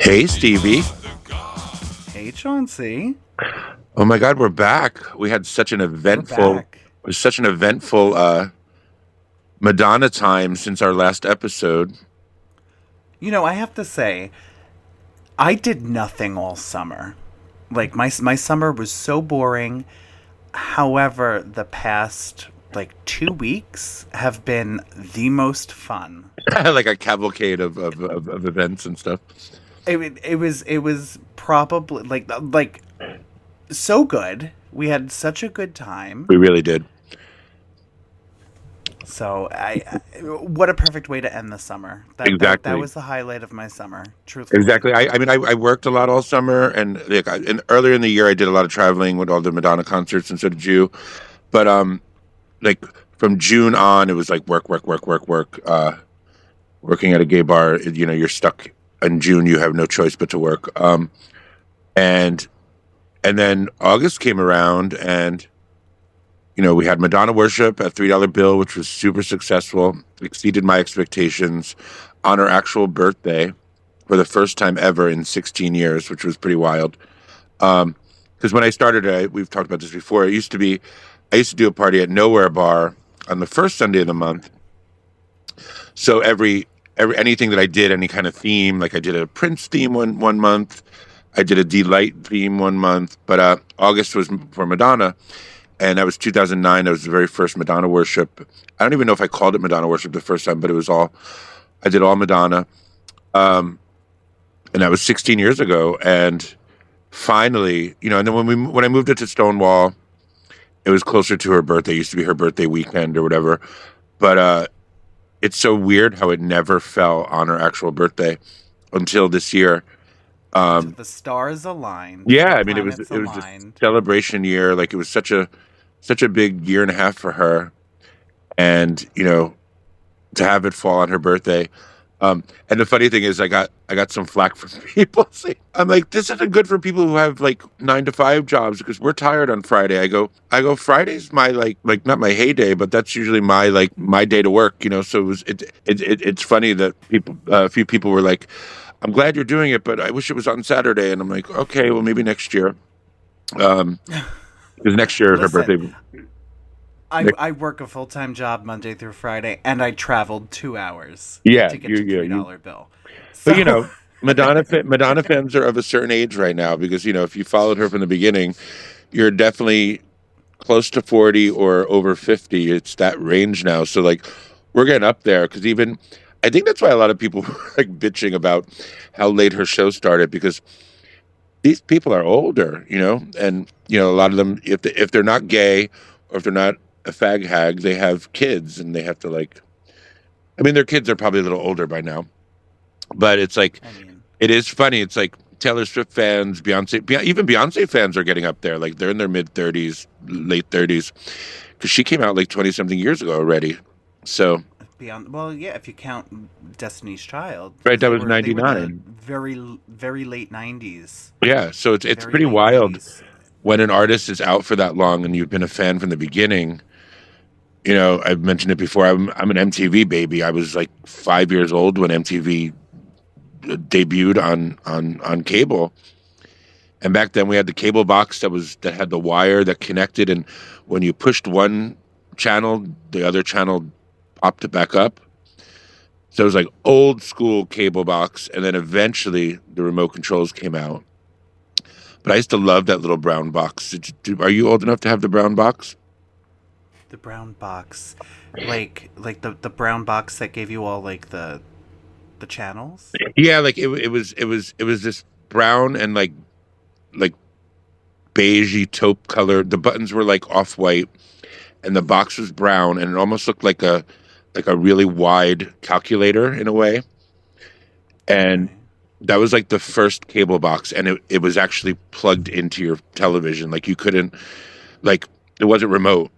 Hey, Stevie. Hey, Chauncey. Oh my God, we're back. We had We're back. such an eventful Madonna time since our last episode. I have to say, I did nothing all summer. Like my summer was so boring. However, the past 2 weeks have been the most fun. Like a cavalcade of events and stuff. It was probably so good. We had such a good time. We really did. So what a perfect way to end the summer. That Exactly. was the highlight of my summer, truthfully. Exactly. I worked a lot all summer, and and earlier in the year I did a lot of traveling with all the Madonna concerts, and so did you. But like from June on, it was like work, work, work, work, work. Working at a gay bar, you're stuck in June. You have no choice but to work. And and then August came around, and we had Madonna worship at $3 bill, which was super successful, exceeded my expectations on her actual birthday for the first time ever in 16 years, which was pretty wild. Because when I started, we've talked about this before. I used to do a party at Nowhere Bar on the first Sunday of the month. So every anything that I did, any kind of theme, like I did a Prince theme one month, I did a Delight theme one month, but August was for Madonna, and that was 2009. That was the very first Madonna worship. I don't even know if I called it Madonna worship the first time, but I did all Madonna, um, and that was 16 years ago. And finally, and then when I moved it to Stonewall, it was closer to her birthday. It used to be her birthday weekend or whatever, but it's so weird how it never fell on her actual birthday until this year. Until Um, the stars aligned, yeah, the I mean planets it was a aligned. celebration year. Like it was such a big year and a half for her, and to have it fall on her birthday. And the funny thing is, I got some flack from people saying, I'm like, this isn't good for people who have like 9 to 5 jobs because we're tired on Friday. I go Friday's my like not my heyday, but that's usually my my day to work. So it's funny that a few people were like, I'm glad you're doing it, but I wish it was on Saturday. And I'm like, okay, well maybe next year. Um, because next year her birthday. Listen, I work a full time job Monday through Friday, and I traveled 2 hours Yeah, to get to you. $3 bill. But So, Madonna fans are of a certain age right now because if you followed her from the beginning, you're definitely close to 40 or over 50. It's that range now. So like we're getting up there because even I think that's why a lot of people were like bitching about how late her show started because these people are older, and a lot of them if they're not gay or if they're not a fag hag, they have kids and they have to I mean their kids are probably a little older by now, but it's like I mean, it is funny. It's like Taylor Swift fans, even Beyonce fans are getting up there. Like they're in their mid 30s, late 30s, because she came out like 20 something years ago already. So, beyond, well, yeah, if you count Destiny's Child, right, because that they was were they were the 99. very late '90s, Yeah. So it's very pretty late wild '90s. when an artist is out for that long and you've been a fan from the beginning. I've mentioned it before. I'm an MTV baby. I was like 5 years old when MTV debuted on cable. And back then we had the cable box that had the wire that connected, and when you pushed one channel, the other channel popped it back up. So it was like old school cable box, and then eventually the remote controls came out. But I used to love that little brown box. Are you old enough to have the brown box? The brown box, like the brown box that gave you all the channels. Yeah, like it was this brown and like beigey taupe color. The buttons were like off white, and the box was brown, and it almost looked like a really wide calculator in a way. And Okay. that was like the first cable box, and it was actually plugged into your television. Like you couldn't like it wasn't remote,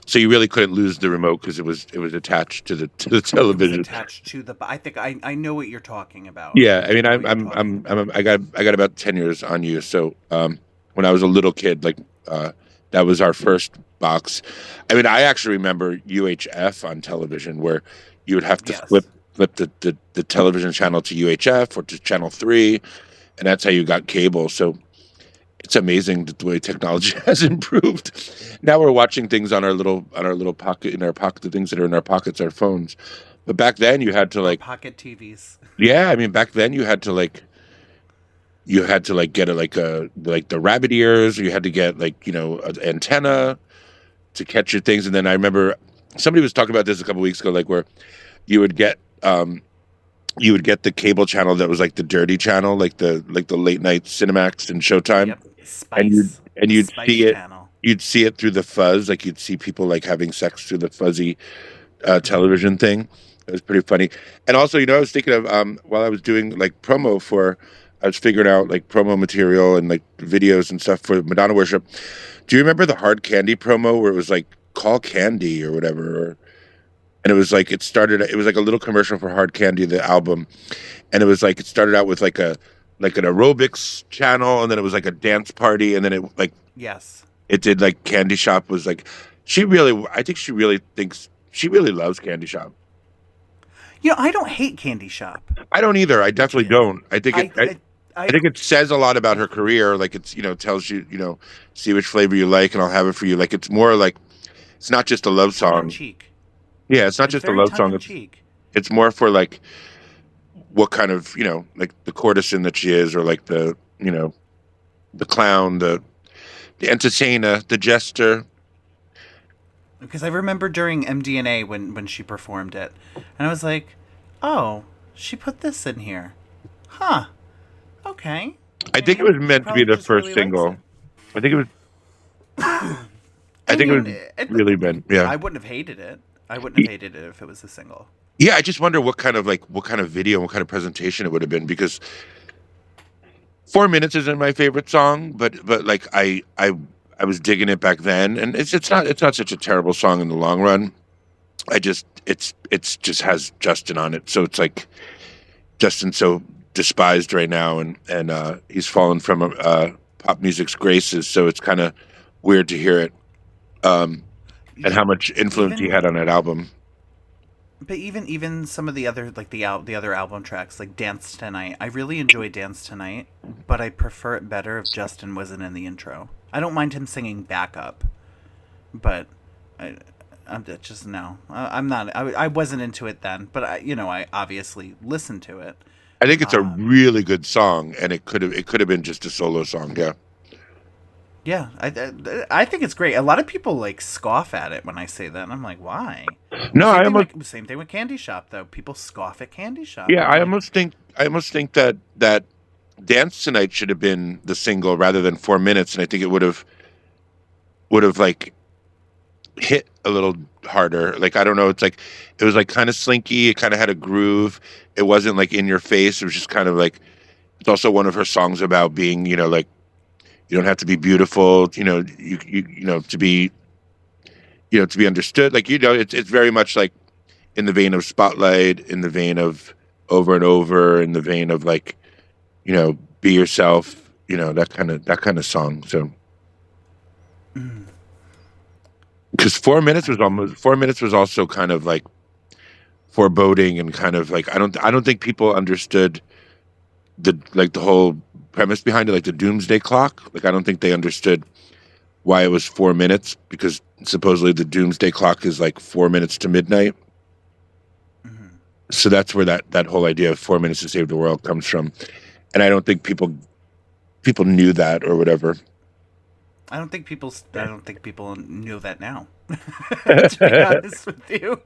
so you really couldn't lose the remote because it was attached to the It was television. attached to the. I think I know what you're talking about. Yeah, I I do mean, know what you're talking about. I got about 10 years on you. So when I was a little kid, that was our first box. I mean, I actually remember UHF on television where you would have to Yes. flip the television channel to UHF or to channel 3, and that's how you got cable. So it's amazing that the way technology has improved. Now we're watching things on our little pocket in our pocket, the things that are in our pockets, our phones. But back then you had to Or like, pocket TVs. yeah, I mean back then you had to like get a like the rabbit ears, or you had to get like, you know, an antenna to catch your things. And then I remember somebody was talking about this a couple weeks ago, like where you would get you would get the cable channel that was like the dirty channel, like the late night Cinemax and Showtime, Yep. and Spice. The you'd Spice see it. channel. You'd see it through the fuzz, like you'd see people like having sex through the fuzzy television thing. It was pretty funny. And also, you know, I was thinking of while I was doing like promo for, I was figuring out like promo material and like videos and stuff for Madonna Worship. Do you remember the Hard Candy promo where it was like call Candy or whatever? And it was like it was like a little commercial for Hard Candy, the album, and it was like it started out with like an aerobics channel, and then it was like a dance party, and then it like Yes. it did like Candy Shop was like she really, I think she really thinks she really loves Candy Shop. You know, I don't hate Candy Shop. I don't either. I definitely don't. I think I it. I I think it says a lot about her career. Like it's, you know, tells you, you know, see which flavor you like and I'll have it for you. Like it's more like it's not just a love tongue in song. cheek. Yeah, it's not It's just a very love tongue song. in cheek. It's more for like what kind of, you know, like the courtesan that she is, or like the, you know, the clown, the entertainer, the jester. Because I remember during MDNA when she performed it, and I was like, "Oh, she put this in here, huh? Okay, I think it maybe was she meant to be probably the just first really likes single. it." I think it was. I I think it mean, was really been. Yeah. I wouldn't have hated it. I wouldn't have hated it if it was a single. Yeah, I just wonder what kind of video, what kind of presentation it would have been, because 4 minutes isn't my favorite song, but like I was digging it back then, and it's not such a terrible song in the long run. I just it's just has Justin on it, so it's like Justin's so despised right now, and he's fallen from pop music's graces, so it's kind of weird to hear it, and how much influence he Even had on that album. but even some of the other like the other album tracks like Dance Tonight, I really enjoy Dance Tonight, but I prefer it better if Justin wasn't in the intro. I don't mind him singing backup, but I'm just no. I'm not. I wasn't into it then, but I obviously listened to it. I think it's a Um, really good song, and it could have been just a solo song. Yeah. yeah, I think it's great. A lot of people like scoff at it when I say that, and I'm like, why? No, Same I thing almost like same thing with Candy Shop though. People scoff at Candy Shop. yeah, I'm like, I almost think that Dance Tonight should have been the single rather than 4 minutes, and I think it would have like hit a little harder. Like I don't know, it's like it was like kind of slinky. It kind of had a groove. It wasn't like in your face. It was just kind of like it's also one of her songs about being, you know, like you don't have to be beautiful, you know, you know to be, you know, to be understood. Like, you know, it's very much like in the vein of Spotlight, in the vein of Over and Over, in the vein of like, you know, Be Yourself, you know, that kind of song. So because 4 minutes was almost 4 minutes was also kind of like foreboding, and kind of like I don't think people understood the whole premise behind it, like the doomsday clock. Like I don't think they understood why it was 4 minutes, because supposedly the doomsday clock is like 4 minutes to midnight. mhm. So that's where that whole idea of 4 minutes to save the world comes from. And I don't think people knew that or whatever. I don't think people knew that now. To be honest with you.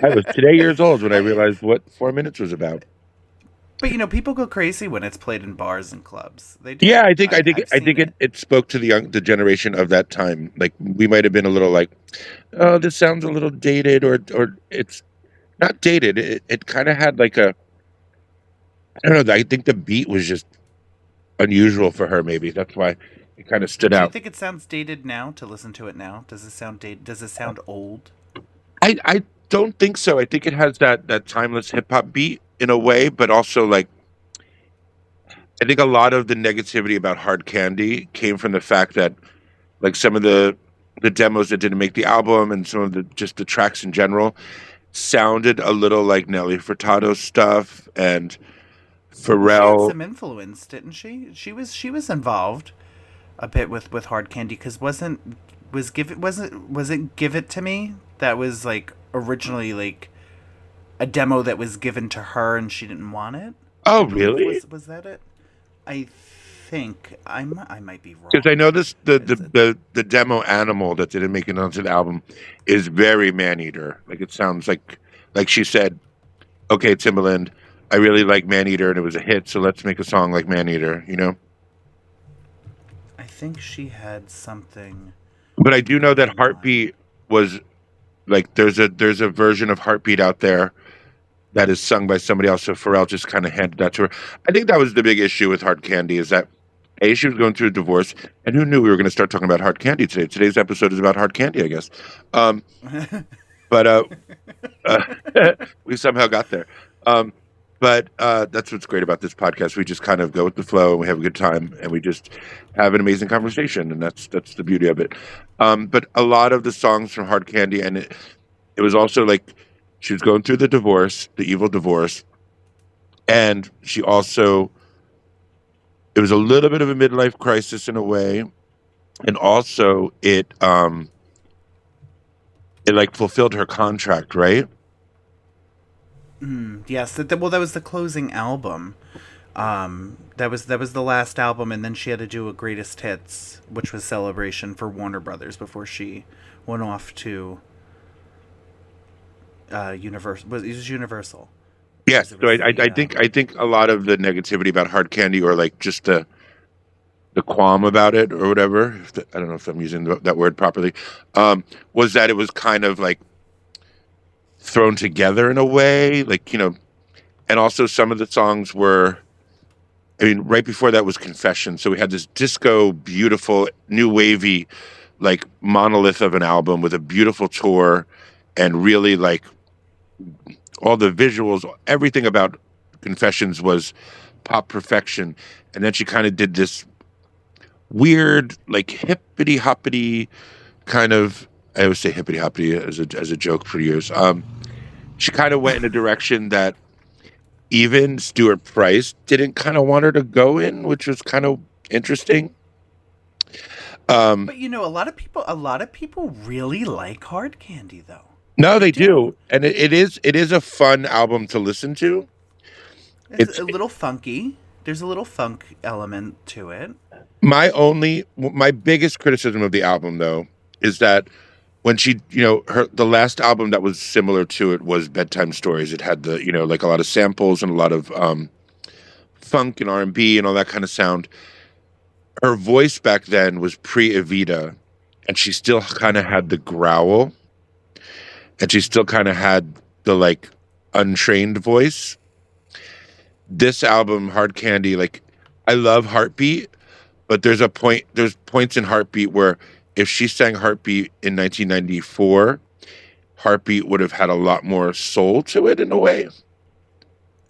I was today years old when I I, realized what 4 minutes was about. but people go crazy when it's played in bars and clubs. They Yeah, do. I've I seen think it. it spoke to the generation of that time. Like we might have been a little like, oh, this sounds a little dated, or it's not dated. It kind of had like a, I don't know. I think the beat was just unusual for her. Maybe that's why it kind of stood Do you out. think it sounds dated now to listen to it now? Does it sound dated? Does it sound old? I don't think so. I think it has that timeless hip hop beat in a way, but also like I think a lot of the negativity about Hard Candy came from the fact that like some of the demos that didn't make the album, and some of the just the tracks in general, sounded a little like Nelly Furtado stuff, and Well, she had Pharrell. some influence, didn't she? She was involved a bit with Hard Candy because wasn't Give It to Me that was like originally like a demo that was given to her and she didn't want it. I Oh, believe really? was that it? I think I might be Because I wrong. know this Is it? the demo Animal that didn't make it onto the album is very man eater. Like it sounds like she said, "Okay, Timbaland, I really like Man Eater and it was a hit, so let's make a song like Man Eater." You know. I think she had something But I do know that in mind. Heartbeat was like there's a version of Heartbeat out there that is sung by somebody else. So Pharrell just kind of handed that to her. I think that was the big issue with Hard Candy is that A, she was going through a divorce, and who knew we were going to start talking about Hard Candy today? Today's episode is about Hard Candy, I guess. Um, but we somehow got there. Um, but that's what's great about this podcast. We just kind of go with the flow, and we have a good time, and we just have an amazing conversation, and that's the beauty of it. But a lot of the songs from Hard Candy, and it was also like she was going through the divorce, the evil divorce, and she also it was a little bit of a midlife crisis in a way, and also it like fulfilled her contract, right? Yes, well, that was the closing album. That was the last album, and then she had to do a greatest hits, which was Celebration for Warner Brothers before she went off to Universal. It was Universal Yeah. because it So was I the think a lot of the negativity about Hard Candy, or like just the qualm about it, or whatever. I don't know if I'm using that word properly. Was that it was kind of like thrown together in a way, like and also some of the songs were. I mean, right before that was Confession, so we had this disco, beautiful, new wavy, like monolith of an album with a beautiful tour, and really like all the visuals, everything about Confessions was pop perfection. And then she kind of did this weird, like hippity hoppity kind of. I always say hippity hoppity as a joke for years. She kind of went in a direction that even Stuart Price didn't kind of want her to go in, which was kind of interesting. Um, But a lot of people really like Hard Candy, though. no, They they do. do, and it is a fun album to listen to. It's It's a little funky. There's a little funk element to it. my biggest criticism of the album though is that when she the last album that was similar to it was Bedtime Stories. It had the like a lot of samples and a lot of funk and R&B and B and all that kind of sound. Her voice back then was pre Evita, and she still kind of had the growl, and she still kind of had the like untrained voice. This album, Hard Candy, like I love Heartbeat, but there's points in Heartbeat where if she sang Heartbeat in 1994, Heartbeat would have had a lot more soul to it in a way.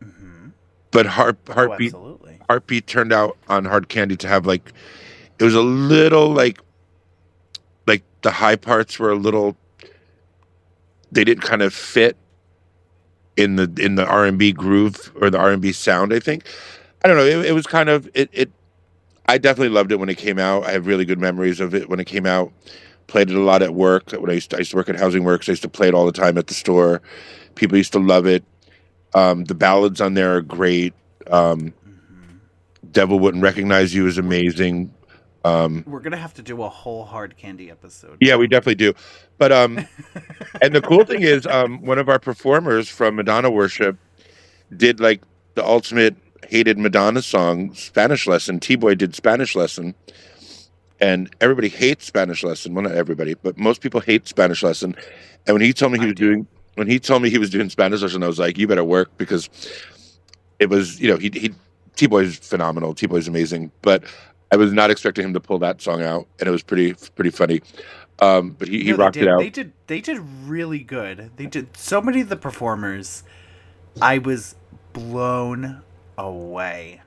Hmm. But Oh, Heartbeat absolutely. Heartbeat turned out on Hard Candy to have like it was a little like the high parts were a little they didn't kind of fit in the R&B groove or the R&B sound, I think. I don't know, it was kind of it I definitely loved it when it came out. I have really good memories of it when it came out. Played it a lot at work. When I used to work at Housing Works, I used to play it all the time at the store. People used to love it. The ballads on there are great. Um, Hmm. Devil Wouldn't Recognize You is amazing. Um, We're gonna have to do a whole Hard Candy episode yeah, we now. definitely do. But and the cool thing is, one of our performers from Madonna Worship did like the ultimate hated Madonna song, Spanish Lesson. T Boy did Spanish Lesson, and everybody hates Spanish Lesson. Well, not everybody, but most people hate Spanish Lesson. And I do. when he told me he was doing Spanish Lesson, I was like, you better work because it was he T Boy's phenomenal. T Boy's amazing, but I was not expecting him to pull that song out, and it was pretty funny. But he No, they rocked it did. out. They did really good. They did so many of the performers. I was blown away.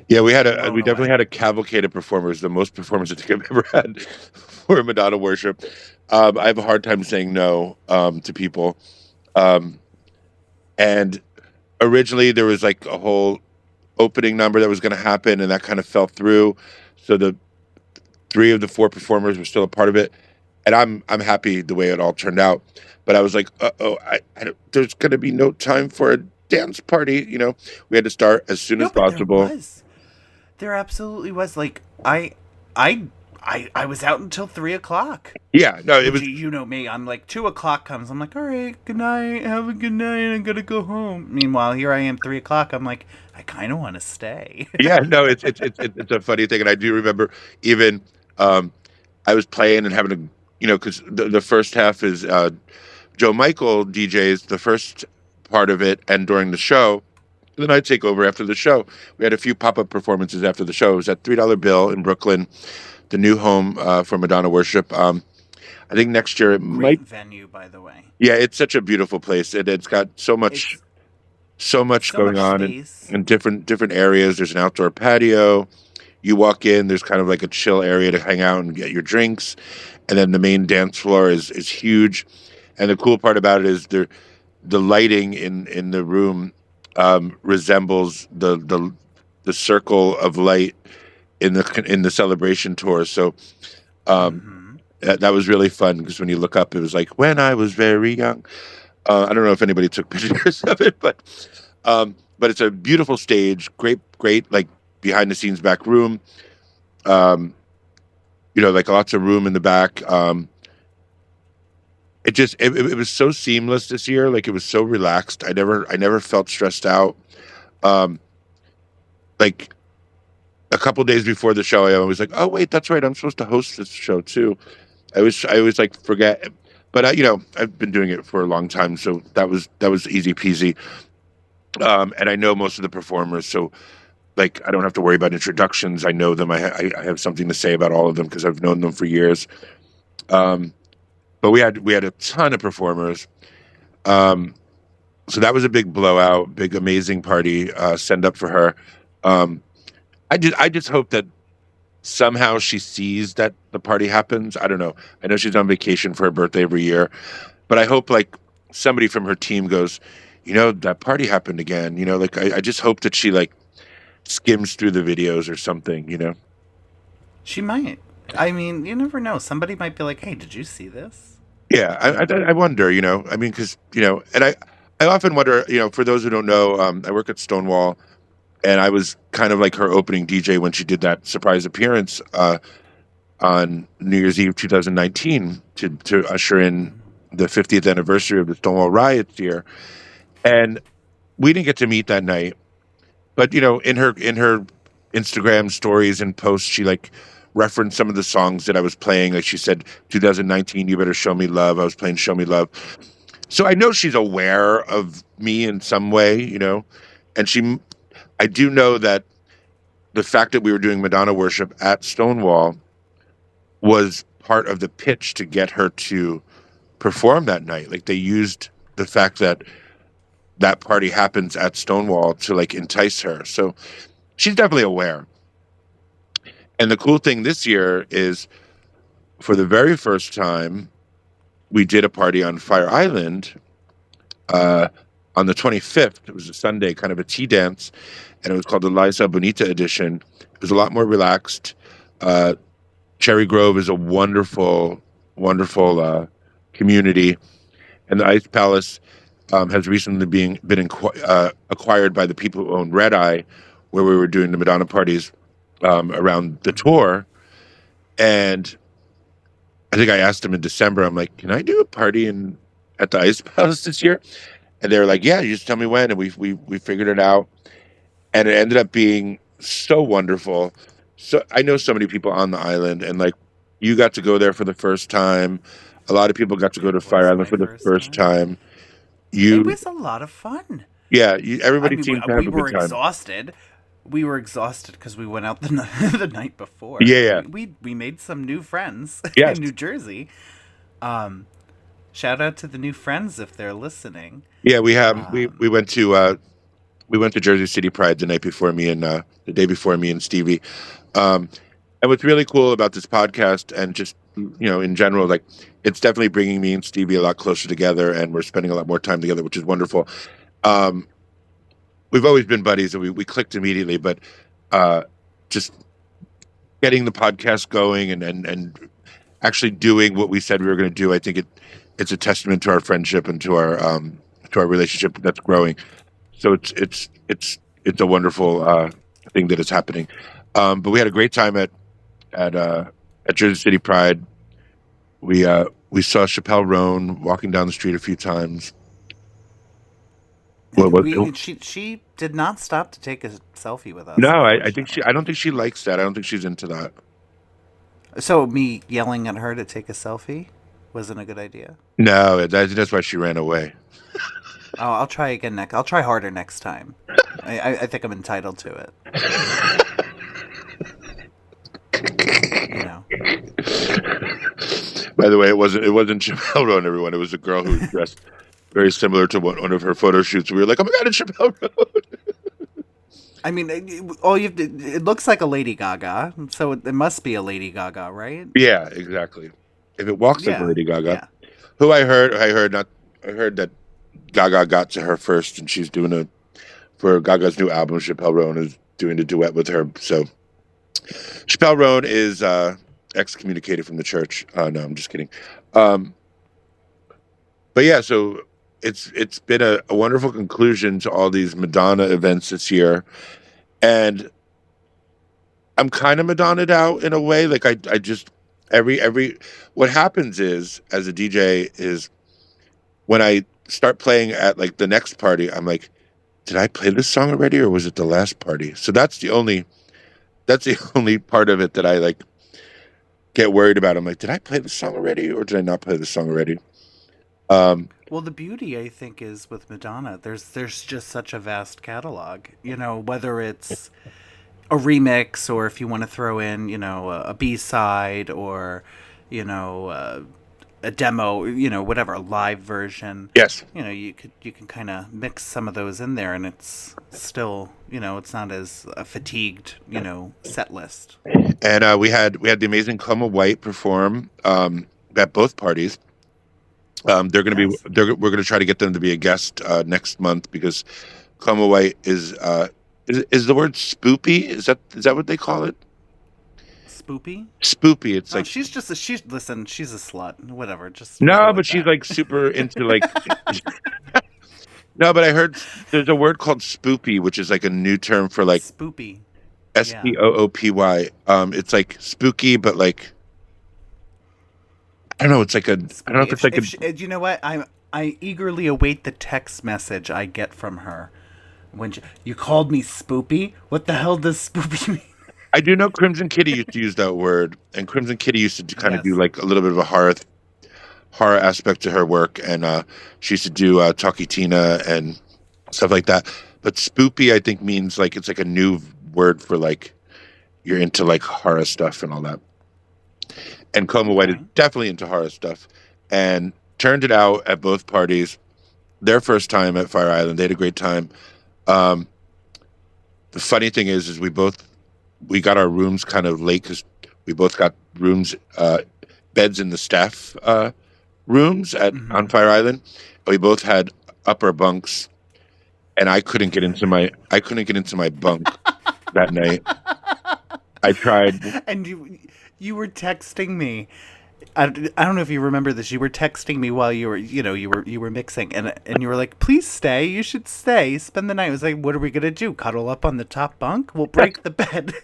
Yeah, we Blown definitely away. had a cavalcade of performers, the most performers I think I've ever had for Madonna Worship. I have a hard time saying no to people. Um, and originally there was like a whole opening number that was going to happen, and that kind of fell through. So the three of the four performers were still a part of it, and I'm happy the way it all turned out. But I was like, there's going to be no time for a dance party. We had to start as soon No, as but there possible. was. There absolutely was. Like I, I was out until 3 o'clock. Yeah, no, it Which was. you know me, I'm like 2 o'clock comes. I'm like, all right, good night, have a good night. I'm gonna go home. Meanwhile, here I am 3 o'clock. I'm like, I kind of want to stay. Yeah, no, it's a funny thing, and I do remember even um, I was playing and having because the first half is Joe Michael DJs the first part of it, and during the show, then I take over after the show. We had a few pop up performances after the show. It was at $3 Bill in Brooklyn, the new home for Madonna Worship. I think next year it Great might. venue, by the way. Yeah, it's such a beautiful place, and it's got It's so much so going much on space. in different areas. There's an outdoor patio. You walk in, there's kind of like a chill area to hang out and get your drinks, and then the main dance floor is huge. And the cool part about it is the lighting in the room resembles the circle of light in the celebration tour. So um, Mm-hmm. that was really fun because when you look up, it was like when I was very young. I don't know if anybody took pictures of it, but it's a beautiful stage, great like behind the scenes back room. Um, like lots of room in the back. It was so seamless this year. Like it was so relaxed. I never felt stressed out. Um, like a couple days before the show, I was like, oh wait, that's right, I'm supposed to host this show too. I always like forget, but I've been doing it for a long time, so that was easy peasy. And I know most of the performers, so like I don't have to worry about introductions. I know them. I have something to say about all of them because I've known them for years. Um, but we had a ton of performers. Um, so that was a big blowout, big amazing party. Send up for her. Um, I just hope that somehow she sees that the party happens. I don't know. I know she's on vacation for her birthday every year, but I hope like somebody from her team goes, that party happened again. Like I just hope that she like skims through the videos or something. She might. I mean, you never know. Somebody might be like, "Hey, did you see this?" Yeah, I wonder. I mean, because and I often wonder. For those who don't know, I work at Stonewall, and I was kind of like her opening DJ when she did that surprise appearance on New Year's Eve 2019 to usher in the 50th anniversary of the Stonewall riots here. And we didn't get to meet that night, but in her Instagram stories and posts, she like referenced some of the songs that I was playing. Like she said, 2019, you better show me love. I was playing Show Me Love. So I know she's aware of me in some way. And I do know that the fact that we were doing Madonna worship at Stonewall was part of the pitch to get her to perform that night. Like they used the fact that that party happens at Stonewall to like entice her. So she's definitely aware. And the cool thing this year is for the very first time, we did a party on Fire Island uh, on the 25th. It was a Sunday, kind of a tea dance, and it was called the Liza Bonita edition. It was a lot more relaxed. Uh, Cherry Grove is a wonderful, wonderful community, and the Ice Palace has recently been acquired by the people who own Red Eye, where we were doing the Madonna parties around the tour. And I think I asked them in December, I'm like, can I do a party at the Ice Palace this year? And they were like, yeah, you just tell me when, and we figured it out, and it ended up being so wonderful. So I know so many people on the island, and like you got to go there for the first time. A lot of people got to go to It Fire was Island my for the first first time. time. It You, was a lot of fun. yeah, I everybody mean, seemed to have we a good were time. exhausted. We were exhausted because we went out the night before. Yeah, yeah, We made some new friends yes, in New Jersey. Um, Shout out to the new friends if they're listening. yeah. We have Um, we went to Jersey City Pride the night before me and the day before me and Stevie. Um, and what's really cool about this podcast and just in general, like it's definitely bringing me and Stevie a lot closer together, and we're spending a lot more time together, which is wonderful. Um, we've always been buddies, and we clicked immediately, but uh, just getting the podcast going and actually doing what we said we were going to do, I think it's a testament to our friendship and to our relationship that's growing. So it's a wonderful thing that is happening. But we had a great time at uh, at Jersey City Pride. We saw Chappelle Roan walking down the street a few times. What And was she did not stop to take a selfie with us, No, I think she. unfortunately. I don't think she likes that. I don't think she's into that. So me yelling at her to take a selfie wasn't a good idea. No, that's why she ran away. Oh, I'll try again next. I'll try harder next time. I think I'm entitled to it. You know. By the way, it wasn't Chappelle Roan, everyone. It was a girl who was dressed very similar to one of her photo shoots. We were like, oh my god, it's Chappelle Roan. I mean, all you have to, it looks like a Lady Gaga, so it must be a Lady Gaga, right? Yeah, exactly. If it walks like Yeah, Lady Gaga, yeah. who I heard that Gaga got to her first, and she's doing for Gaga's new album. Chappelle Roan is doing a duet with her. So Chappelle Roan is excommunicated from the church. No, I'm just kidding. Um, but yeah, so it's been a wonderful conclusion to all these Madonna events this year, and I'm kind of Madonna'd out in a way. Like I just every what happens is as a DJ is when I start playing at like the next party, I'm like, did I play this song already or was it the last party? So that's the only part of it that I like get worried about. I'm like, did I play the song already or did I not play the song already? Um, Well, the beauty I think is with Madonna, there's just such a vast catalog. You know, whether it's a remix or if you want to throw in, a B side or, you know, a demo, whatever, a live version. yes, You can kind of mix some of those in there, and it's still, it's not as a fatigued, set list. and we had the amazing Coma White perform at both parties. Yes. We're gonna try to get them to be a guest next month because Coma White is the word spoopy? Is that what they call it? Spoopy. Spoopy. It's Oh, like listen, she's a slut. Whatever, just we'll no, go but with she's that. like super into like no, but I heard there's a word called spoopy, which is like a new term for like Spoopy. Yeah. SPOOPY. It's like spooky, but like I don't know. It's like I don't know Spoopy. if it's like a. You know what? I eagerly await the text message I get from her when you called me spoopy. What the hell does spoopy mean? I do know Crimson Kitty used to use that word, and Crimson Kitty used to kind of do Yes. like a little bit of a horror aspect to her work, and she used to do Talkie Tina and stuff like that. But spoopy, I think, means like it's like a new word for like you're into like horror stuff and all that. And Coma White is Okay. definitely into horror stuff, and turned it out at both parties. Their first time at Fire Island, they had a great time. Um, the funny thing is we got our rooms kind of late because we both got rooms, beds in the staff rooms at Mm-hmm. on Fire Island. We both had upper bunks, and I couldn't get into my bunk that night. I tried. And you were texting me. I don't know if you remember this. You were texting me while you were mixing, and you were like, "Please stay. You should stay. Spend the night." I was like, "What are we gonna do? Cuddle up on the top bunk? We'll break the bed."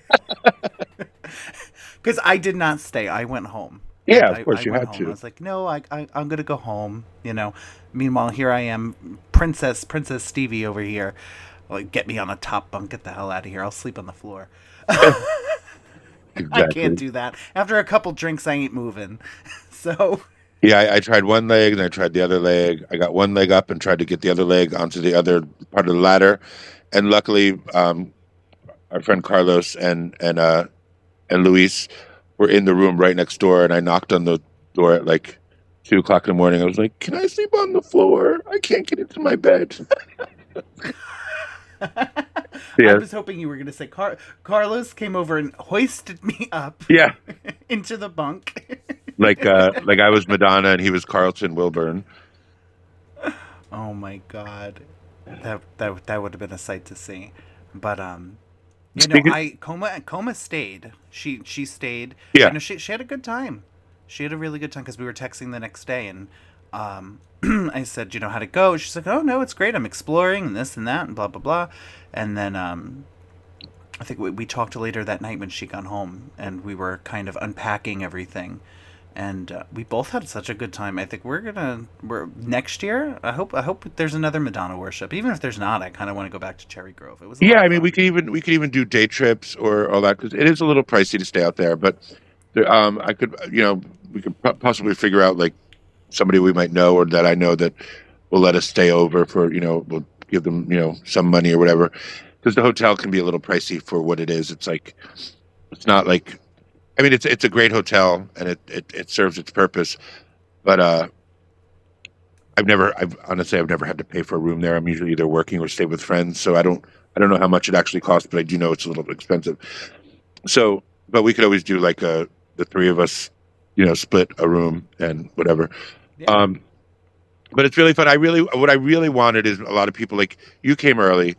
Because I did not stay. I went home. Yeah, of I course you went had home. I to. was like, "No, I'm gonna go home." Meanwhile, here I am, Princess Stevie over here. Like, get me on a top bunk. Get the hell out of here. I'll sleep on the floor. I can't Exactly. do that. After a couple drinks, I ain't moving. So, Yeah, I tried one leg and I tried the other leg. I got one leg up and tried to get the other leg onto the other part of the ladder, and luckily, our friend Carlos and Luis were in the room right next door, and I knocked on the door at like 2 o'clock in the morning. I was like, "Can I sleep on the floor? I can't get into my bed." I Yeah, was hoping you were going to say Carlos came over and hoisted me up yeah. into the bunk. like I was Madonna and he was Carlton Wilburn. Oh my god, that would have been a sight to see. But you know, Speaking, Coma stayed. She stayed. yeah, You know, she had a good time. She had a really good time because we were texting the next day, and I said, you know, how'd it go? She's like, oh no, it's great. I'm exploring and this and that and blah blah blah. And then I think we talked later that night when she got home, and we were kind of unpacking everything, and we both had such a good time. I think we're next year. I hope there's another Madonna worship. Even if there's not, I kind of want to go back to Cherry Grove. It was a yeah. lot I of mean, fun. we could even do day trips or all that because it is a little pricey to stay out there. But I could, we could possibly figure out like somebody we might know or that I know that will let us stay over for we'll give them some money or whatever because the hotel can be a little pricey for what it is. It's like it's not like I mean it's a great hotel and it serves its purpose, but I've never had to pay for a room there. I'm usually either working or stay with friends, so I don't know how much it actually costs, but I do know it's a little bit expensive. So, but we could always do like the three of us, split a room and whatever. Yeah. Um, but it's really fun. What I really wanted is a lot of people like you came early,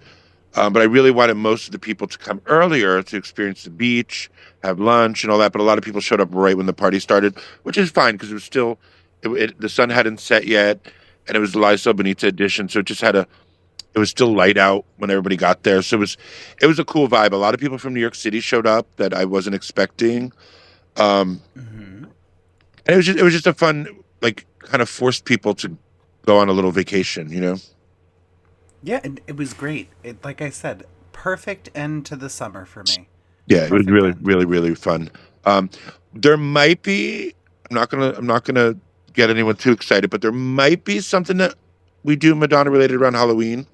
but I really wanted most of the people to come earlier to experience the beach, have lunch, and all that. But a lot of people showed up right when the party started, which is fine because it was still the sun hadn't set yet, and it was the Liza Bonita edition, so it was still light out when everybody got there. So it was a cool vibe. A lot of people from New York City showed up that I wasn't expecting. Um, Hmm. and it was just a fun like kind of forced people to go on a little vacation. Yeah, it was great. Like I said, perfect end to the summer for me. Yeah, it was Perfect really end. really really fun. There might be. I'm not gonna get anyone too excited, but there might be something that we do Madonna related around Halloween.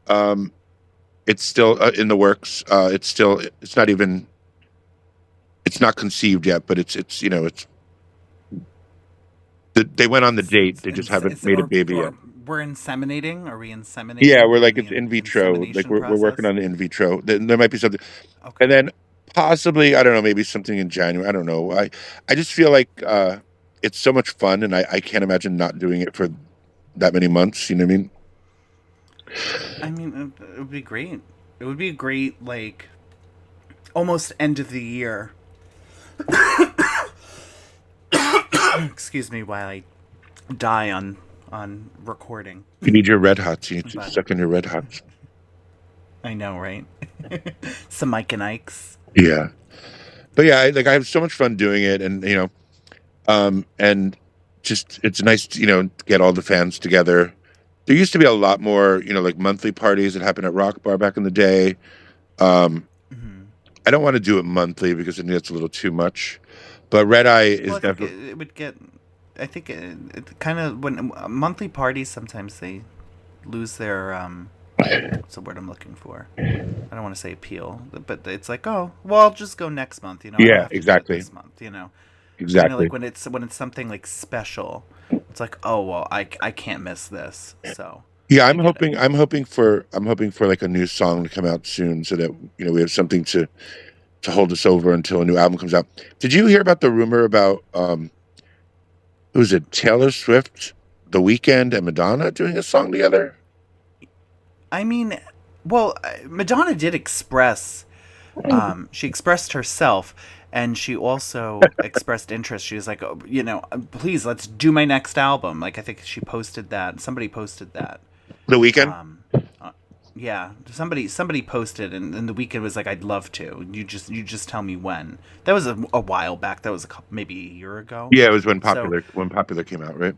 Um, it's still in the works. It's not even it's not conceived yet, but they went on the date. They just haven't made a baby yet. Or we're inseminating. Are we Yeah, inseminating? we're We're in like the it's in vitro. Like insemination we're working process. on the in vitro. There might be something, and Okay. then possibly I don't know, maybe something in January. I don't know. I just feel like it's so much fun, and I can't imagine not doing it for that many months. You know what I mean? I mean, it would be great. It would be a great, like, almost end of the year. Excuse me while I die on recording. You need your red hots. You need to But suck in your red hots. I know, right? Some Mike and Ike's. Yeah, but yeah, I have so much fun doing it, and and just it's nice to get all the fans together. There used to be a lot more like monthly parties that happened at Rock Bar back in the day. Um, Hmm. I don't want to do it monthly because I think that's a little too much. But Red Eye Well, is I think definitely it would get. I think it kind of when monthly parties sometimes they lose their what's the word I'm looking for? I don't want to say appeal, but it's like, oh, well, I'll just go next month. You know, I don't yeah, have to do it exactly, this month. You know, exactly. like when it's something like special, it's like, oh well, I can't miss this. So Yeah, I get it. I'm hoping for like a new song to come out soon so that we have something to hold us over until a new album comes out. Did you hear about the rumor about who's it Taylor Swift, The Weeknd, and Madonna doing a song together? I mean, well, Madonna did express. She expressed herself, and she also expressed interest. She was like, oh, you know, please let's do my next album. Like I think she posted that. Somebody posted that. The Weeknd? Um, uh, yeah, somebody posted, and the weekend was like, I'd love to. You just tell me when. That was a while back. That was a couple, maybe a year ago. Yeah, it was So when Popular came out, right?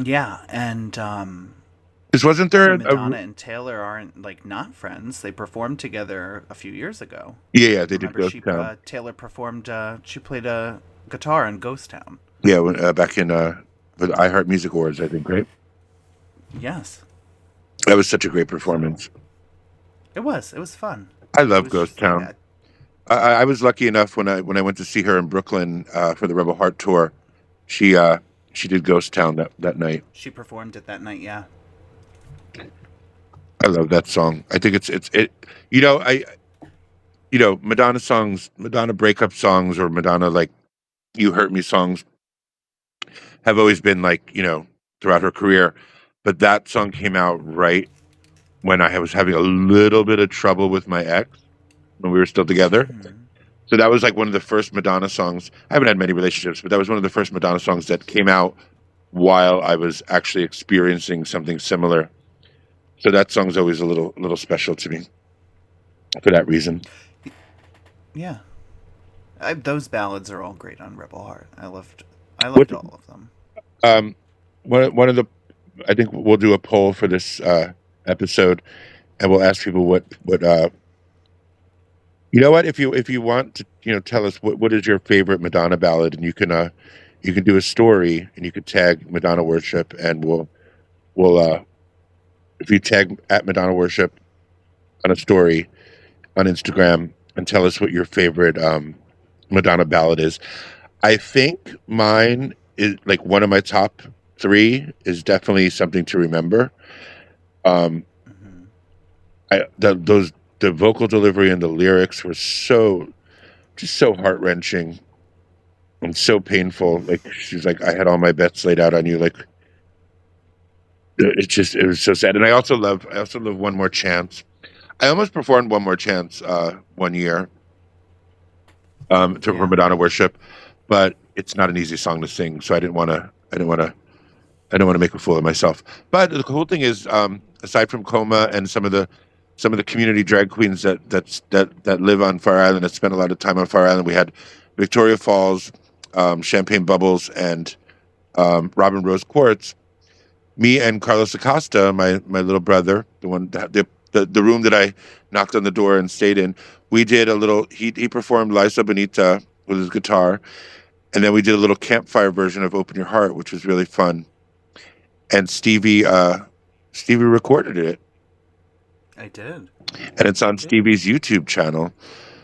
yeah, and Because wasn't you there know, a Madonna and Taylor aren't like not friends. They performed together a few years ago. yeah, they did Remember, Ghost Town. Taylor performed. She played a guitar in Ghost Town. Yeah, back in for the iHeart Music Awards, I think, right? Yes, That was such a great so performance. it was. It was fun. I It love was Ghost just like Town. that. I was lucky enough when I went to see her in Brooklyn for the Rebel Heart tour. She she did Ghost Town that night. She performed it that night. Yeah. I love that song. I think it. I Madonna songs, Madonna breakup songs, or Madonna like You Hurt Me songs have always been like, throughout her career. But that song came out right when I was having a little bit of trouble with my ex when we were still together. Mm-hmm. So that was like one of the first Madonna songs. I haven't had many relationships, but that was one of the first Madonna songs that came out while I was actually experiencing something similar. So that song's always a little special to me for that reason. Yeah, those ballads are all great on Rebel Heart. I What loved all of them. um one of the I think we'll do a poll for this episode, and we'll ask people what you know what, if you want to, tell us what is your favorite Madonna ballad, and you can do a story and you could tag Madonna Worship, and we'll if you tag at Madonna Worship on a story on Instagram and tell us what your favorite Madonna ballad is. I think mine is like one of my top three is definitely Something to Remember. Um, Hmm. the vocal delivery and the lyrics were so heart wrenching and so painful. Like she's like, I had all my bets laid out on you. Like it was so sad. And I also love One More Chance. I almost performed One More Chance one year for Yeah. Madonna Worship, but it's not an easy song to sing, so I didn't want to make a fool of myself. But the cool thing is, aside from Coma and some of the community drag queens that live on Fire Island, that spend a lot of time on Fire Island, we had Victoria Falls, Champagne Bubbles, and Robin Rose Quartz. Me and Carlos Acosta, my little brother, the one the room that I knocked on the door and stayed in, we did a little. He performed Liza Bonita with his guitar, and then we did a little campfire version of Open Your Heart, which was really fun. And Stevie recorded it, I did. and it's I on did. Stevie's YouTube channel.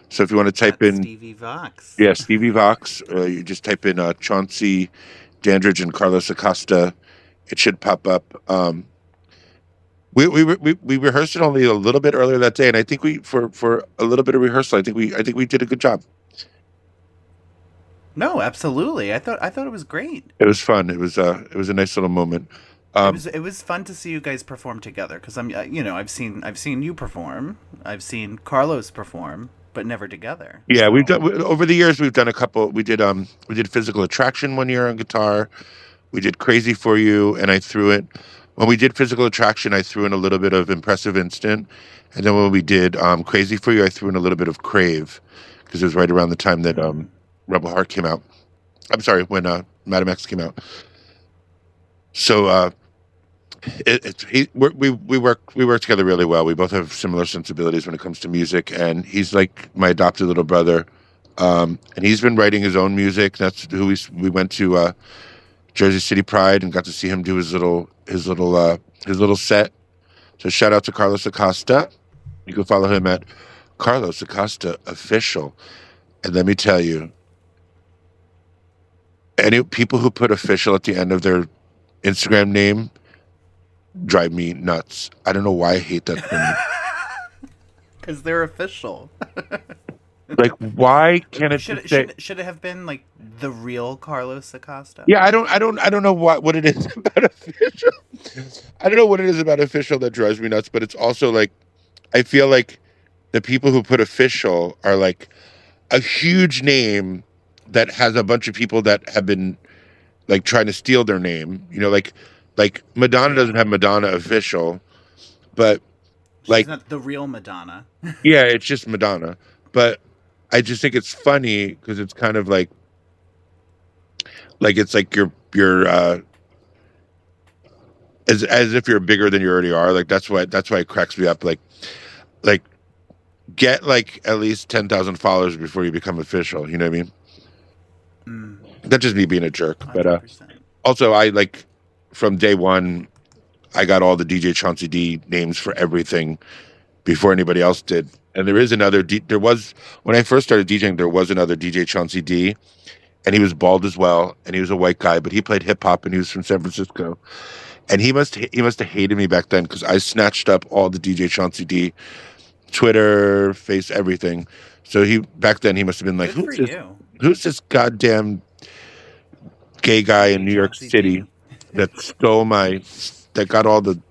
So if you want to type At in, Stevie Vox. yeah, Stevie Vox, you just type in Chauncey Dandridge and Carlos Acosta, it should pop up. We rehearsed it only a little bit earlier that day, and I think we for a little bit of rehearsal, I think we did a good job. No, absolutely. I thought it was great. It was fun. It was a nice little moment. Um, It was fun to see you guys perform together because I've seen you perform, I've seen Carlos perform, but never together. yeah, So over the years we've done a couple. We did Physical Attraction one year on guitar. We did Crazy for You, and I threw it. When we did Physical Attraction, I threw in a little bit of Impressive Instant, and then when we did Crazy for You, I threw in a little bit of Crave, because it was right around the time that mm, Rebel Heart came out. I'm sorry, when Madam X came out. So we work together really well. We both have similar sensibilities when it comes to music, and he's like my adopted little brother. And he's been writing his own music. That's who we went to Jersey City Pride and got to see him do his little set. So shout out to Carlos Acosta. You can follow him at Carlos Acosta Official. And let me tell you, any people who put official at the end of their Instagram name drive me nuts. I don't know why I hate that for me. because they're official. Like, why can't it should just it say? should it have been like the real Carlos Acosta? Yeah, I don't know what it is about official. I don't know what it is about official that drives me nuts, but it's also like I feel like the people who put official are like a huge name that has a bunch of people that have been like trying to steal their name. Like Madonna doesn't Yeah, have Madonna Official, but she's like not the real Madonna. yeah, it's just Madonna. But I just think it's funny because it's kind of like it's like you're as if you're bigger than you already are. Like that's why it cracks me up. Like get like at least 10,000 followers before you become official. You know what I mean? Mm, That's just me being a jerk. But 100%. also I like from day one I got all the DJ Chauncey D names for everything before anybody else did. And there is another. There was when I first started DJing. There was another DJ Chauncey D, and he was bald as well, and he was a white guy, but he played hip hop, and he was from San Francisco. And he must have hated me back then because I snatched up all the DJ Chauncey D Twitter, face, everything. So he back then he must have been like, Good for you. who's this goddamn gay guy in DJ New York Chauncey City D. that stole my that got all the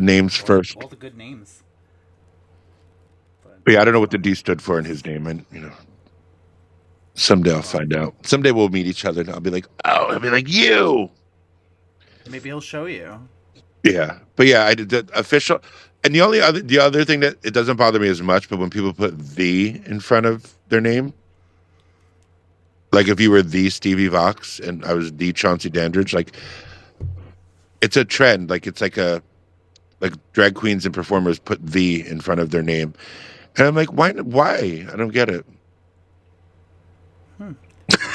names first. All the good names. But But yeah, I don't know that's what the funny. D stood for in his name, and someday I'll Well, find out. Someday we'll meet each other, and I'll be like, oh, I'll be like you. maybe he'll show you. Yeah, but yeah, I did the official, and the other thing that it doesn't bother me as much, but when people put "the" in front of their name, like if you were the Stevie Vox and I was the Chauncey Dandridge, like it's a trend. Like it's like drag queens and performers put "the" in front of their name, and I'm like, why? Why? I don't get it. Hmm.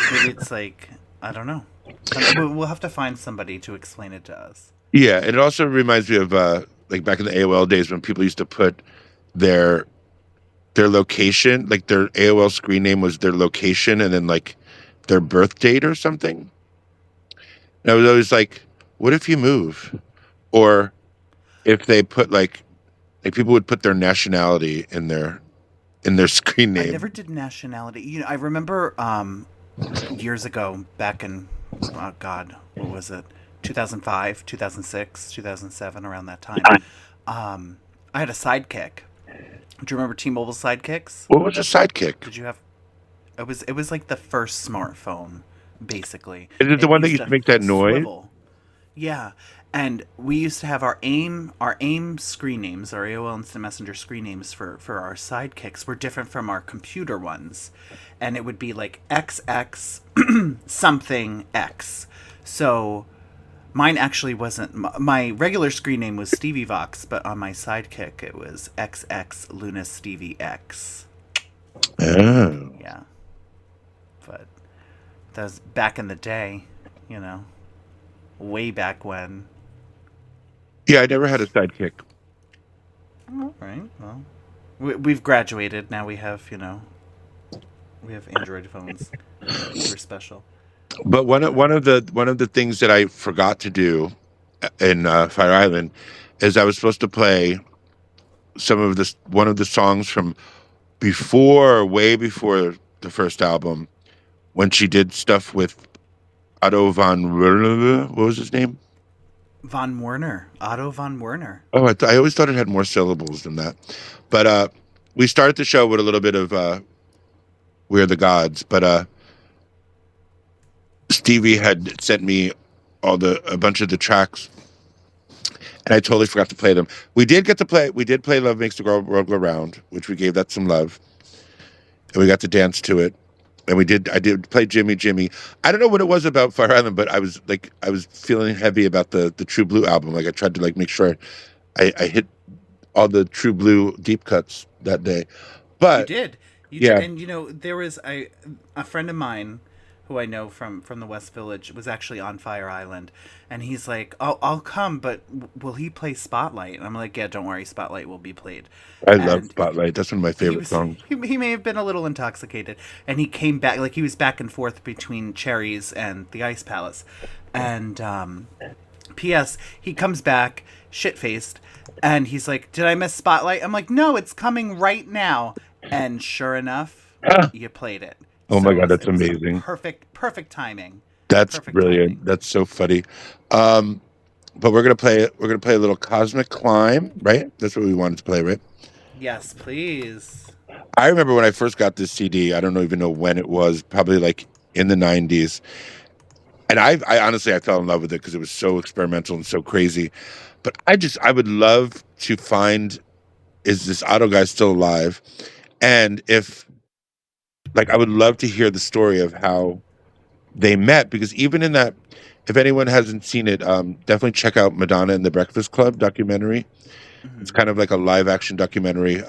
Maybe it's like I don't know. We'll have to find somebody to explain it to us. Yeah, and it also reminds me of like back in the AOL days when people used to put their their location, like their AOL screen name was their location, and then like their birth date or something. And I was always like, what if you move? Or if they put like people would put their nationality in their screen I name. never did nationality. I remember years ago, back in oh God, what was it? 2005, 2006, 2007, around that time. I had a sidekick. Do you remember T-Mobile sidekicks? What was a sidekick? Did you have? It was like the first smartphone, basically. Is it the It one that used used to to make that noise? swivel. Yeah, and we used to have our AIM screen names, our AOL Instant Messenger screen names for our sidekicks were different from our computer ones, and it would be like XX something X. So mine actually wasn't my regular screen name was Stevie Vox, but on my sidekick it was XX Luna Stevie X. Oh. Yeah, but that was back in the day, you know, way back when. Yeah, I never had a sidekick. All right. Well, we've graduated. Now we have Android phones. We're special. But one of the things that I forgot to do in Fire Island is I was supposed to play some of this one of the songs from way before the first album when she did stuff with Otto von what was his name? Von Werner, Otto von Werner. Oh, I always thought it had more syllables than that. But we started the show with a little bit of "We're the Gods," but Stevie had sent me a bunch of the tracks, and I totally forgot to play them. We did play "Love Makes the World Go Round," which we gave that some love, and we got to dance to it. And I did play Jimmy Jimmy. I don't know what it was about Fire Island, but I was feeling heavy about the True Blue album. Like I tried to like make sure I hit all the True Blue deep cuts that day. You But did. You did. yeah, And there was a friend of mine who I know from the West Village was actually on Fire Island, and he's like, I'll come, but will he play Spotlight?" And I'm like, "Yeah, don't worry, Spotlight will be played." I love And Spotlight. That's one of my he favorite was songs. he may have been a little intoxicated, and he came back like he was back and forth between Cherries and the Ice Palace, and P.S. he comes back shit faced, and he's like, "Did I miss Spotlight?" I'm like, "No, it's coming right now," and sure enough, you played it. Oh So my it god, was that's it was amazing. perfect timing, That's perfect brilliant. timing. That's so funny. Um, but we're gonna play a little Cosmic Climb, right? That's what we wanted to play, right? Yes, please. I remember when I first got this CD. I don't even know when it was. Probably like in the '90s. And I honestly, I fell in love with it because it was so experimental and so crazy. But I would love to find is this Otto guy still alive? And if like, I would love to hear the story of how they met because even in that, if anyone hasn't seen it, definitely check out Madonna and the Breakfast Club documentary. It's Hmm. kind of like a live action documentary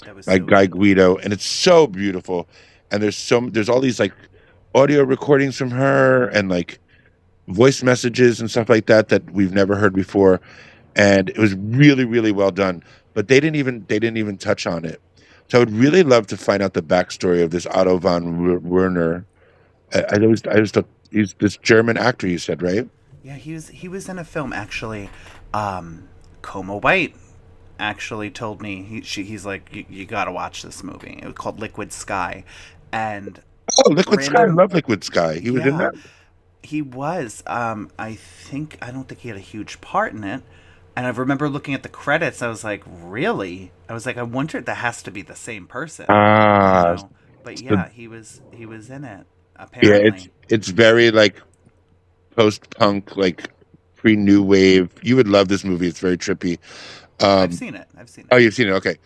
That was by so Guy good. Guido, and it's so beautiful. And there's all these like audio recordings from her and like voice messages and stuff like that that we've never heard before, and it was really well done. But they didn't even touch on it. So I would really love to find out the backstory of this Otto von Werner. I always thought he's this German actor. You said right? Yeah, he was in a film actually. Coma White actually told me he's like you got to watch this movie. It was called Liquid Sky, and Oh, Liquid Sky. I Random, love Liquid Sky. He was in yeah, that. he was. I don't think he had a huge part in it. And I remember looking at the credits. I was like, really? I was like, I wonder. That has to be the same person, you Ah, know. But so yeah, he was in it yeah, apparently. it's very like post punk, like pre new wave. You would love this movie. It's very trippy. I've Um, seen it. I've seen oh, it. you've seen it? Okay.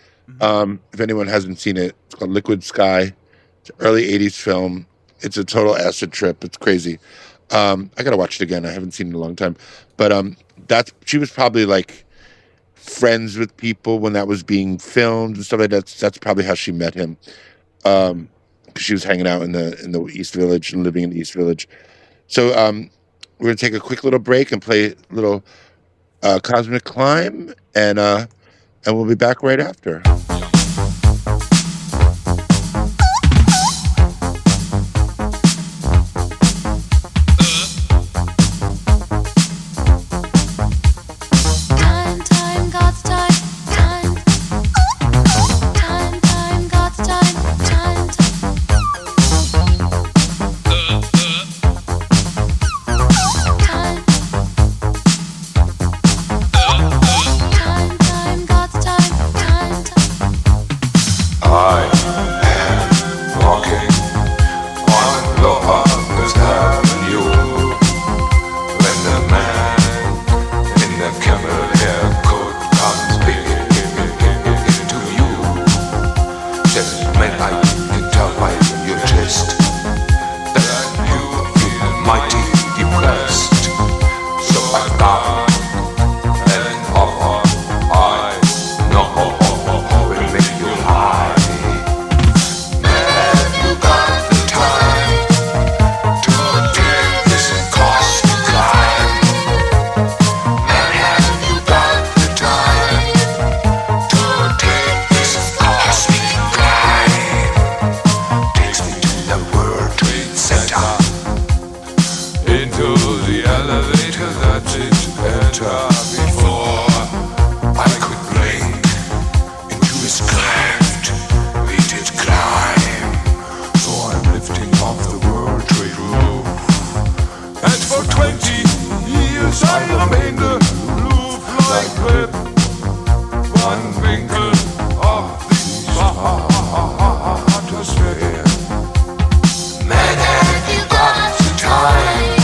Hmm. If anyone hasn't seen it, it's called Liquid Sky. It's an early '80s film. It's a total acid trip. It's crazy. I gotta watch it again. I haven't seen it in a long time. But that's she was probably like friends with people when that was being filmed and stuff like that. That's probably how she met him. Hmm. 'Cause she was hanging out in the East Village and living in the East Village. So we're gonna take a quick little break and play a little Cosmic Climb, and we'll be back right after. Time, time, God's time, time, time, time, God's time, time, time, time, time, God's time, time, I am walking on Lover's Avenue when the man in the camel haircut comes into view. Says, man, I can tell by your chest that you feel mighty depressed. So I thought an offer I know will make you high. Man, you got the time to take this costly climb. Man, have you got the time to take this cosmic climb? Takes me to the World Trade Center, into the elevator that it enter before I could blink into his cleft. We did climb, so I'm lifting off the World Trade roof. And for 20 years I remained aloof like clip one wrinkle of the stratosphere. Man, have you got the time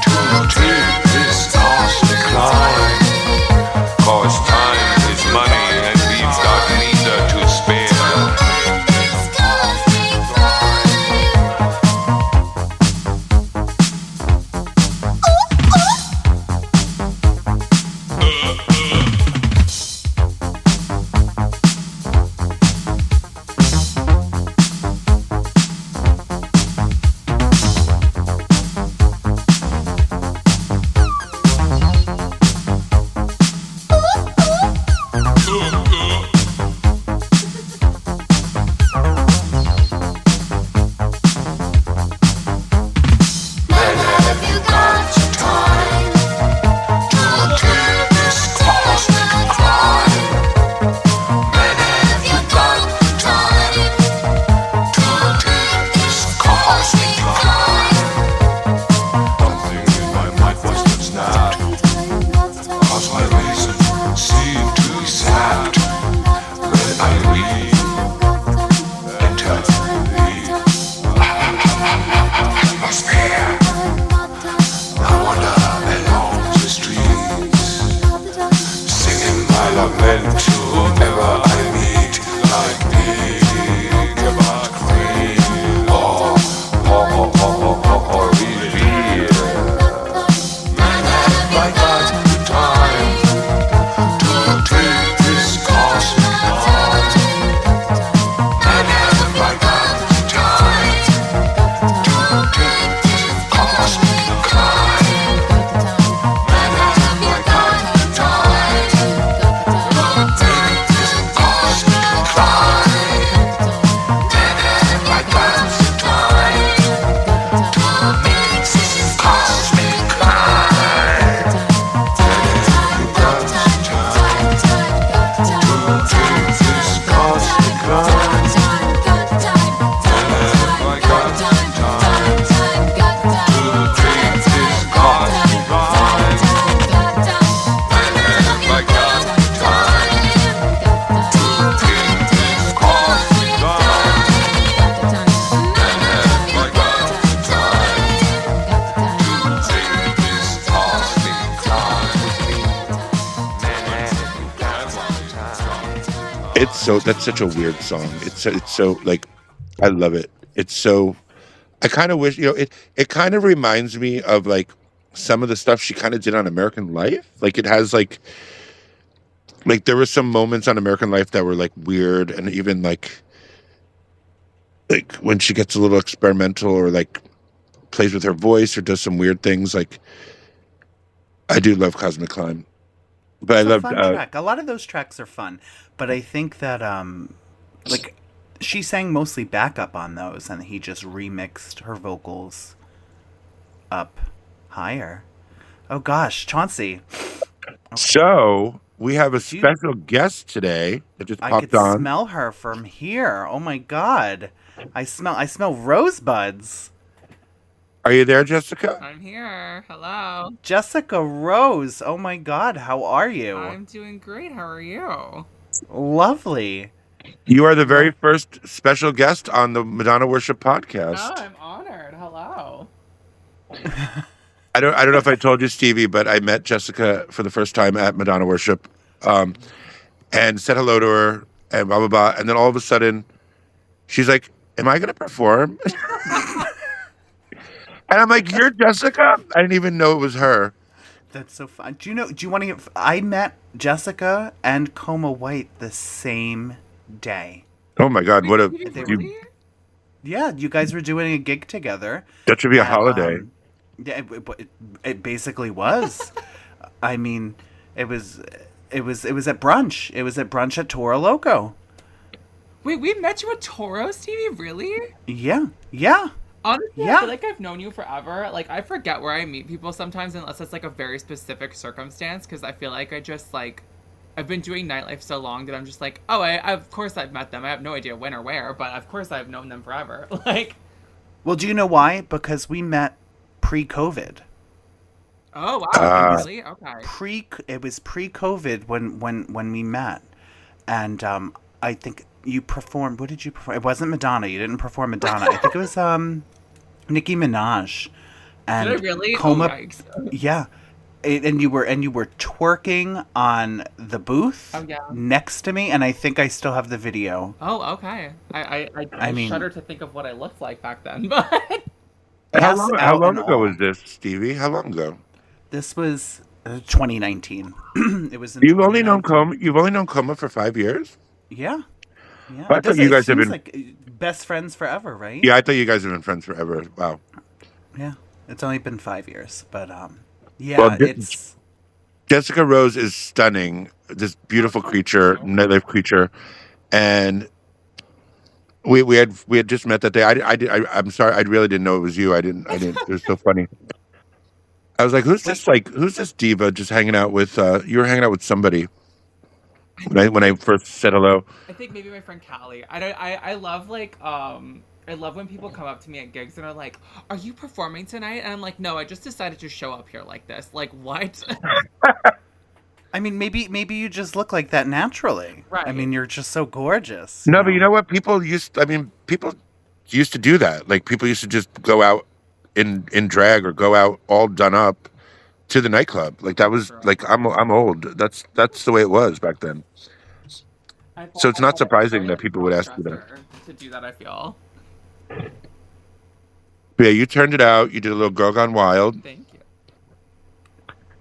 to take this costly climb? 'Cause time is money and we've got neither to spare. this cosmic climb. Man, have you got the time to take this cosmic climb? Man, have you got the time to take this cosmic climb? Something in my mind was not snapped, 'cause my reason seemed to be sapped when I re-entered the atmosphere. I wander along the streets, singing my lament to whomever I meet, like big about cream or reveal. Man, have I got the time to take this cosmic climb? Man, have I got the time to take this cosmic climb? Man, have I got the time to take this cosmic climb? It's so that's such a weird song. It's so like I love it. It's so I kind of wish it kind of reminds me of like some of the stuff she kind of did on American Life. Like it has like there were some moments on American Life that were like weird and even like when she gets a little experimental or like plays with her voice or does some weird things. Like I do love Cosmic Climb, but I It's a loved fun track. A lot of those tracks are fun, but I think that like she sang mostly backup on those, and he just remixed her vocals up higher. Oh gosh, Chauncey, so we have a you- special guest today that just I popped could on. smell her from here. Oh my god, I smell rosebuds. Are you there, Jessica? I'm here. Hello. Jessica Rose. Oh my god, how are you? I'm doing great. How are you? Lovely. You are the very first special guest on the Madonna Worship podcast. Oh, I'm honored. Hello. I don't know if I told you, Stevie, but I met Jessica for the first time at Madonna Worship, and said hello to her and blah blah blah. And then all of a sudden, she's like, "Am I going to perform?" And I'm like, "You're Jessica?" I didn't even know it was her. That's so fun. Do you want to hear? I met Jessica and Coma White the same day. Oh my God! What a Wait, They you, really? Yeah, you guys were doing a gig together. that should be a at, holiday. Yeah, it basically was. I mean, it was at brunch. It was at brunch at Toro Loco. Wait, we met you at Toro, Stevie? Really? Yeah, yeah. Honestly, Yeah. I feel like I've known you forever. Like, I forget where I meet people sometimes unless it's like a very specific circumstance, because I feel like I just like I've been doing nightlife so long that I'm just like, oh, of course I've met them. I have no idea when or where, but of course I've known them forever. Like, Well, do you know why? Because we met pre-COVID. oh wow, Ah. really? Okay. It was pre-COVID when we met, and I think you performed. What did you perform? It wasn't Madonna. You didn't perform Madonna. I think it was Nicki Minaj. And Did I really? Coma, Oh, yikes. yeah, and you were twerking on the booth Oh, yeah. next to me, and I think I still have the video. Oh, okay. I mean- shudder to think of what I looked like back then, but How Ass long, out how long and ago all. was this, Stevie? How long ago? This was 2019. It was. In You've only known 2019. Coma. You've only known Coma for 5 years. Yeah. Yeah. I thought It doesn't- you it guys have seems been- like best friends forever, right? Yeah, I thought you guys have been friends forever. Wow. Yeah. It's only been 5 years, but yeah, Well, it's Jessica Rose is stunning. This beautiful creature, nightlife creature, and we had just met that day. I'm sorry, I really didn't know it was you. I didn't. It was so funny. I was like, who's this diva just hanging out with? You were hanging out with somebody when I first said hello. I think maybe my friend Callie. I love like I love when people come up to me at gigs and are like, "Are you performing tonight?" And I'm like, "No, I just decided to show up here like this." Like, what? I mean, maybe you just look like that naturally. I Right. mean, you're just so gorgeous. No, but you know what? People used to do that. Like people used to just go out in drag or go out all done up to the nightclub. Like that was like I'm old. That's the way it was back then. So it's not surprising that people would ask you that. To do that, I feel. But yeah, you turned it out. You did a little Girl Gone Wild. Thank you.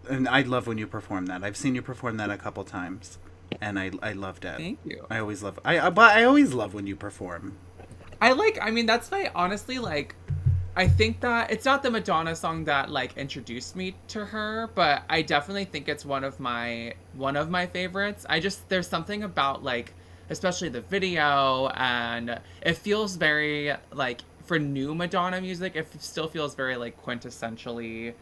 And I love when you perform that. I've seen you perform that a couple times, and I loved it. Thank you. I always love. But I always love when you perform. I mean, that's my honestly like. I think that it's not the Madonna song that like introduced me to her, but I definitely think it's one of my favorites. There's something about like, especially the video, and it feels very like for new Madonna music, it still feels very like quintessentially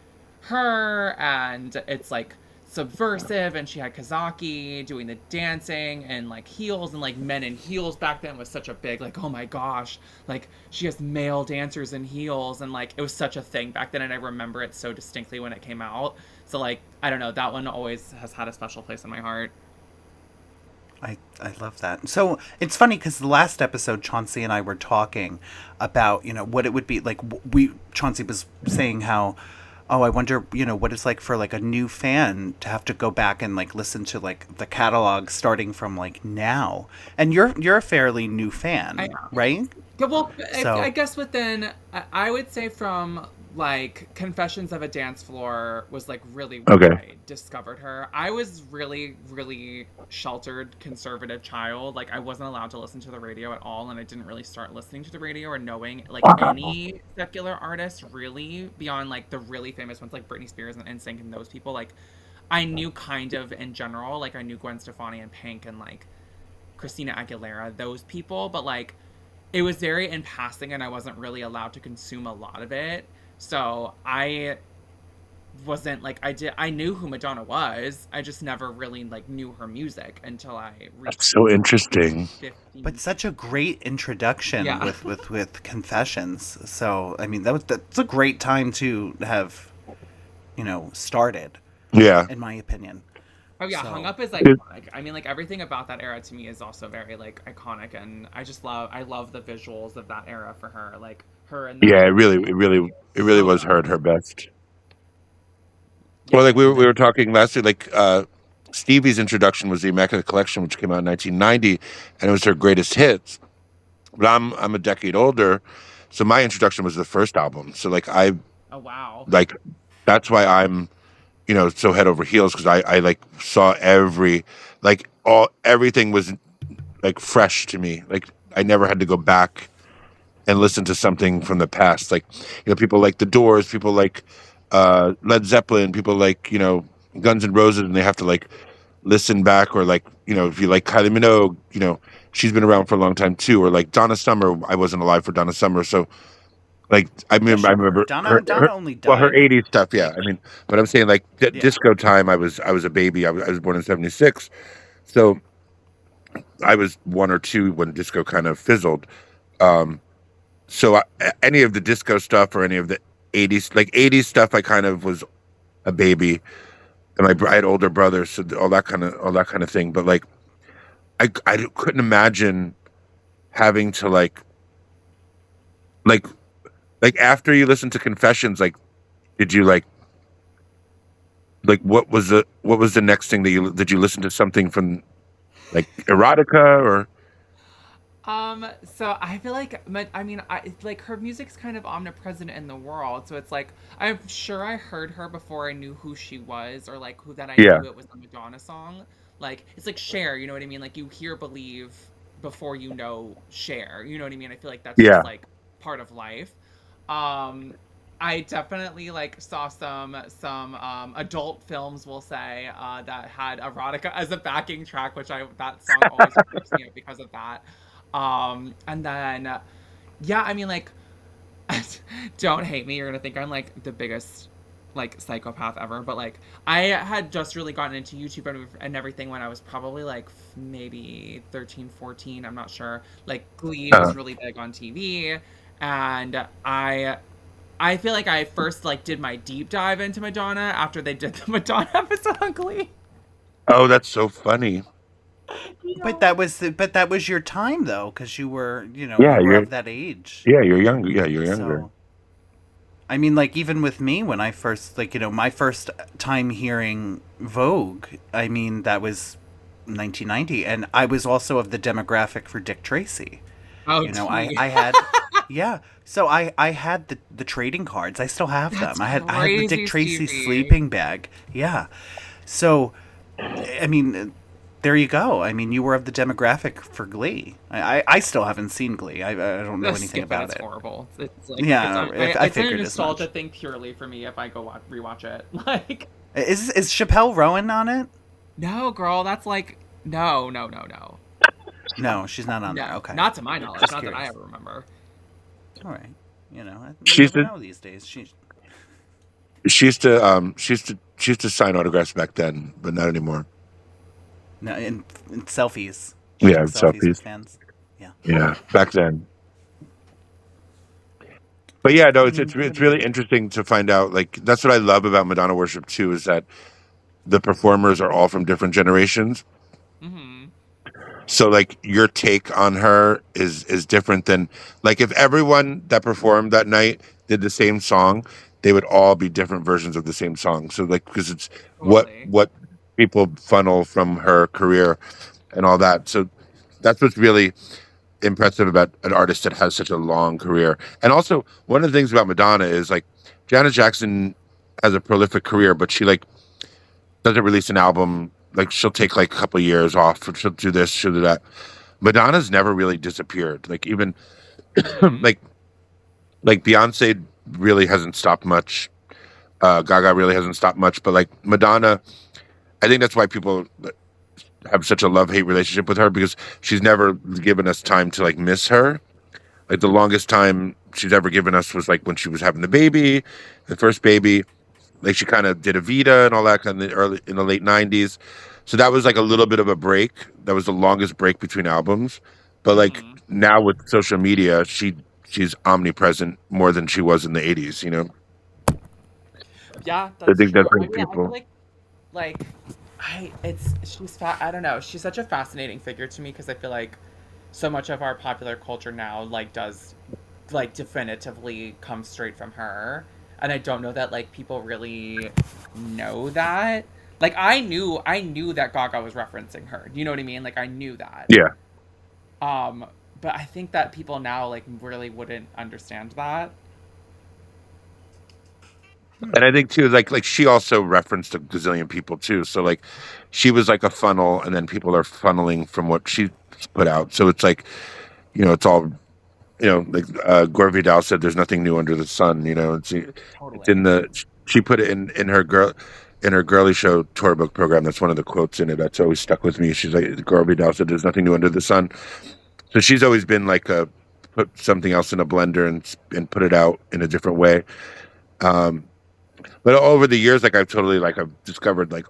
her, and it's like subversive, and she had Kazaki doing the dancing and like heels, and like men in heels back then was such a big like, oh my gosh, like she has male dancers in heels, and like it was such a thing back then, and I remember it so distinctly when it came out. So like, I don't know, that one always has had a special place in my heart. I love that. So it's funny because the last episode, Chauncey and I were talking about what it would be like. Chauncey was saying how oh, I wonder, what it's like for like a new fan to have to go back and like listen to like the catalog starting from like now. And you're a fairly new I fan, right? Yeah, well, I So, guess within, I would say from like Confessions of a Dance Floor was like really when Okay. I discovered her. I was really, really sheltered conservative child. Like I wasn't allowed to listen to the radio at all, and I didn't really start listening to the radio or knowing like Wow. any secular artist really beyond like the really famous ones like Britney Spears and NSYNC and those people. Like I knew kind of in general, like I knew Gwen Stefani and Pink and like Christina Aguilera, those people, but like it was very in passing and I wasn't really allowed to consume a lot of it. So I wasn't like I knew who Madonna was. I just never really like knew her music until I That's reached so like interesting. but 15. such a great introduction Yeah. with Confessions. So, I mean, that's a great time to have, started, Yeah. in my opinion. Oh yeah, Hung So, Up is It- iconic. I mean like everything about that era to me is also very like iconic and I love the visuals of that era for her. Like her in that yeah, movie. it really So was her at good. her best. Well, Yeah. like and we were then, talking last week, like Stevie's introduction was the Immaculate Collection, which came out in 1990, and it was her greatest hits. But I'm a decade older, so my introduction was the first album. So like Oh wow. like that's why I'm so head over heels because I like saw everything was like fresh to me. Like I never had to go back and listen to something from the past. Like, people like The Doors, people like Led Zeppelin, people like, Guns N' Roses, and they have to like listen back, or like, if you like Kylie Minogue, she's been around for a long time too, or like Donna Summer. I wasn't alive for Donna Summer, so like yes, I you were. remember Donna her, Donna only well, her died. '80s stuff. Yeah, I mean, but I'm saying like Yeah. disco time. I was a baby. I was born in '76, so I was one or two when disco kind of fizzled. Um, so any of the disco stuff or any of the '80s stuff, I kind of was a baby, and I had older brothers, so all that kind of thing. But like, I couldn't imagine having to like after you listen to Confessions, like, did you what was the next thing that did you listen to something from like erotica or So I feel like, I mean, like her music's kind of omnipresent in the world. So it's like I'm sure I heard her before I knew who she was, or like who that I yeah knew it was a Madonna song. Like it's like Cher, you know what I mean? Like you hear Believe before you know Cher, you know what I mean? I feel like that's just yeah like part of life. Um, I definitely like saw some adult films, we'll say, that had erotica as a backing track, which I that song always creeps me out because of that. And then, yeah, I mean, like, don't hate me. You're gonna think I'm like the biggest like psychopath ever, but like I had just really gotten into YouTube and everything when I was probably like maybe 13, 14. I'm not sure. Like Glee uh, was really big on TV, and I feel like I first like did my deep dive into Madonna after they did the Madonna episode on Glee. oh, that's so funny. But that was your time though, because Yeah, you were of that age. you're younger. Yeah, you're younger. So, I mean, like even with me, when I first my first time hearing Vogue, I mean that was 1990, and I was also of the demographic for Dick Tracy. Oh, I had, yeah. So I had the trading cards. I still have that's them. I had the Dick crazy, Tracy Stevie. sleeping bag. Yeah. So, I mean, there you go. I mean, you were of the demographic for Glee. I still haven't seen Glee. I don't know anything Skip it. about It's it. horrible. It's like Yeah, I it's a figured as nostalgia much. thing purely for me if I go rewatch it. Like, Is Chappelle Rowan on it? no, girl, that's like no, No, she's not on there. no, Okay, not to my knowledge, just not that I curious. ever remember. All right, you She's never the know these days. she used to sign autographs back then, but not anymore. No, in selfies. She Yeah, took selfies with selfies. fans. Yeah, Yeah, back then. But yeah, no, I mean, what it's are you really gonna do? interesting to find out. Like that's what I love about Madonna worship too, is that the performers are all from different generations. Hmm. So like your take on her is different than like if everyone that performed that night did the same song, they would all be different versions of the same song. So like because it's Totally. what people funnel from her career and all that. So that's what's really impressive about an artist that has such a long career. And also, one of the things about Madonna is like Janet Jackson has a prolific career, but she like doesn't release an album. Like she'll take like a couple of years off. She'll do this. She'll do that. Madonna's never really disappeared. Like even Hmm. like Beyonce really hasn't stopped much. Gaga really hasn't stopped much. But like Madonna, I think that's why people have such a love hate relationship with her because she's never given us time to like miss her. Like the longest time she's ever given us was like when she was having the baby, the first baby. Like she kind of did Evita and all that kind of in the late '90s. So that was like a little bit of a break. That was the longest break between albums. But like Hmm. now with social media, she's omnipresent more than she was in the '80s. You know, Yeah, I that's think that true. I brings mean, I feel people. like I don't know. She's such a fascinating figure to me because I feel like so much of our popular culture now like does like definitively come straight from her, and I don't know that like people really know that. Like I knew that Gaga was referencing her. You know what I mean? Like I knew that. Yeah, Um, but I think that people now like really wouldn't understand that. and I think too, like she also referenced a gazillion people too. So like, she was like a funnel, and then people are funneling from what she put out. So it's like, it's all like Gore Vidal said, "There's nothing new under the sun." It's in Totally. the she put it in her girly show tour book program. That's one of the quotes in it that's always stuck with me. She's like, Gore Vidal said, "There's nothing new under the sun." So she's always been like a put something else in a blender and put it out in a different way. Um, but over the years, like I've discovered like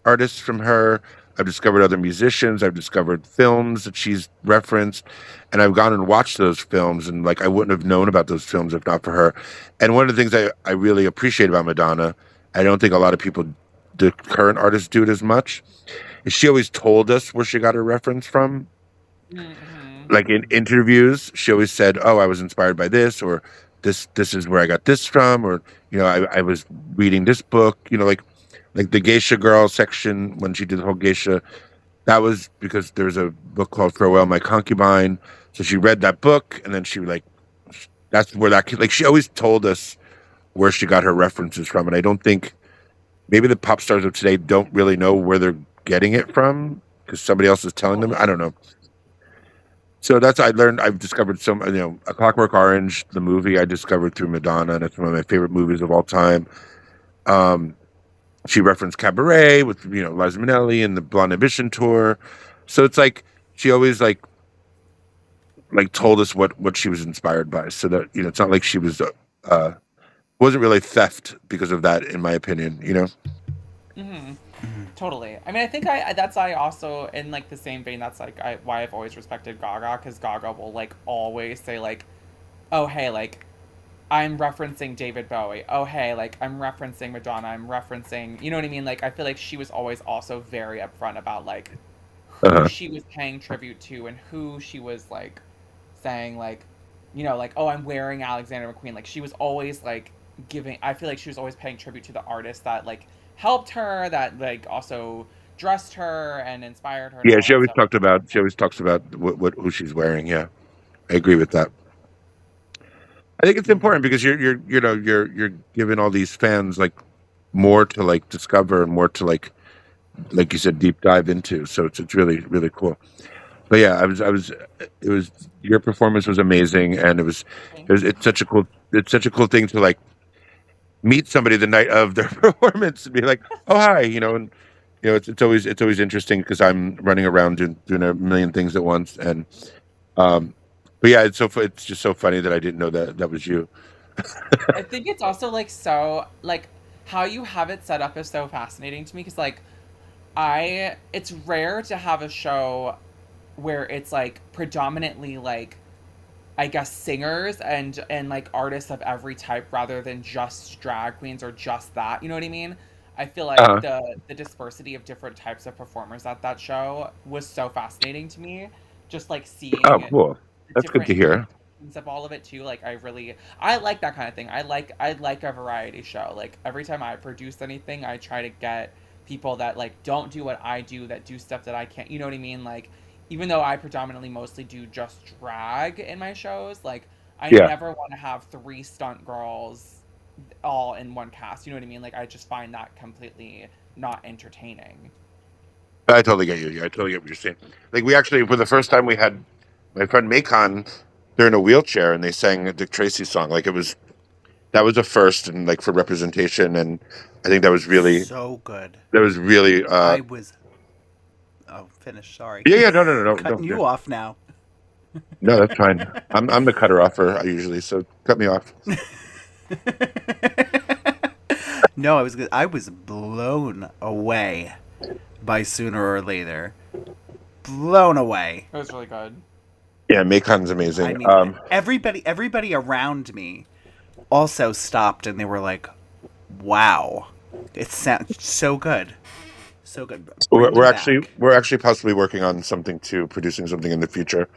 artists from her. I've discovered other musicians. I've discovered films that she's referenced, and I've gone and watched those films. And like I wouldn't have known about those films if not for her. And one of the things I really appreciate about Madonna, I don't think a lot of people, the current artists, do it as much. Is she always told us where she got her reference from? Mm-hmm. Like in interviews, she always said, "Oh, I was inspired by this," or "This is where I got this from," or I was reading this book." Like the Geisha Girl section when she did the whole Geisha. That was because there's a book called "Farewell, My Concubine." So she read that book, and then she like that's where that like she always told us where she got her references from, and I don't think maybe the pop stars of today don't really know where they're getting it from because somebody else is telling them. I Totally. don't know. So that's I learned. I've discovered some. A Clockwork Orange, the movie, I discovered through Madonna, and it's one of my favorite movies of all time. Um, she referenced Cabaret with Liza Minnelli and the Blonde Ambition tour. So it's like she always like told us what she was inspired by. So that it's not like she was wasn't really theft because of that, in my opinion. Mm-hmm. Totally. I mean, I think that's I also in like the same vein. That's like why I've always respected Gaga because Gaga will like always say like, oh hey, like I'm referencing David Bowie. Oh hey, like I'm referencing Madonna. I'm referencing. You know what I mean? Like I feel like she was always also very upfront about like who Uh-huh. she was paying tribute to and who she was like saying like, like oh I'm wearing Alexander McQueen. Like she was always like giving. I feel like she was always paying tribute to the artist that like helped her, that like also dressed her and inspired her and Yeah, all that stuff. she always talks about what who she's wearing. Yeah, I agree with that. I think it's important because you're giving all these fans like more to like discover and more to like you said deep dive into. So it's really really cool. But yeah, I was it was your performance was amazing, and Thank you. it's such a cool thing to like meet somebody the night of their performance and be like, oh hi, and it's always interesting because I'm running around doing a million things at once, and um, but yeah, it's just so funny that I didn't know that was you. I think it's also like so like how you have it set up is so fascinating to me because like it's rare to have a show where it's like predominantly like I guess singers and like artists of every type rather than just drag queens or just that. You know what I mean? I feel like Uh, the dispersity of different types of performers at that show was so fascinating to me. Just like oh, seeing cool. the That's good to different hear. essence of all of it too. Like I like that kind of thing. I like a variety show. Like every time I produce anything, I try to get people that like don't do what I do, that do stuff that I can't. You know what I mean? Like even though I predominantly mostly do just drag in my shows, like I Yeah, never want to have three stunt girls all in one cast. You know what I mean? Like I just find that completely not entertaining. I totally get you. Yeah, I totally get what you're saying. Like we actually, for the first time, we had my friend Macon. They're in a wheelchair and they sang a Dick Tracy song. Like it was that was a first and like for representation, and I think So good. that was really I was. Oh, finish. Sorry. yeah, yeah, no, no, no, no, Cutting no, yeah. you off now. No, that's fine. I'm the cutter offer usually, so cut me off. No, I was good. I was blown away by Sooner or Later. Blown away. It was really good. Yeah, Macon's I amazing. mean, everybody around me also stopped and they were like, "Wow, it sounds so good, so good. Bring them back." We're actually possibly working on something too, producing something in the future,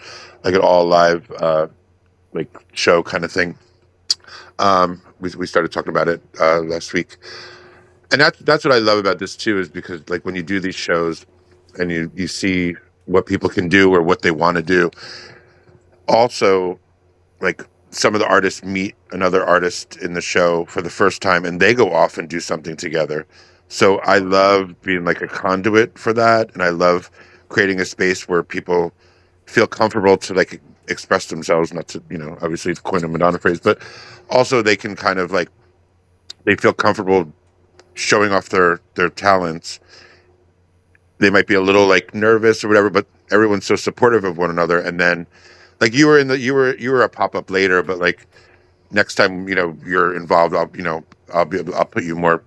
like an all live like show kind of thing. We started talking about it last week, and that's what I love about this too, is because like when you do these shows and you see what people can do or what they want to do, also like some of the artists meet another artist in the show for the first time and they go off and do something together. So I love being like a conduit for that, and I love creating a space where people feel comfortable to like express themselves, not to, obviously to coin a Madonna phrase, but also they can kind of like they feel comfortable showing off their talents. They might be a little like nervous or whatever, but everyone's so supportive of one another. And then like you were a pop-up later, but like next time you're involved, I'll put you more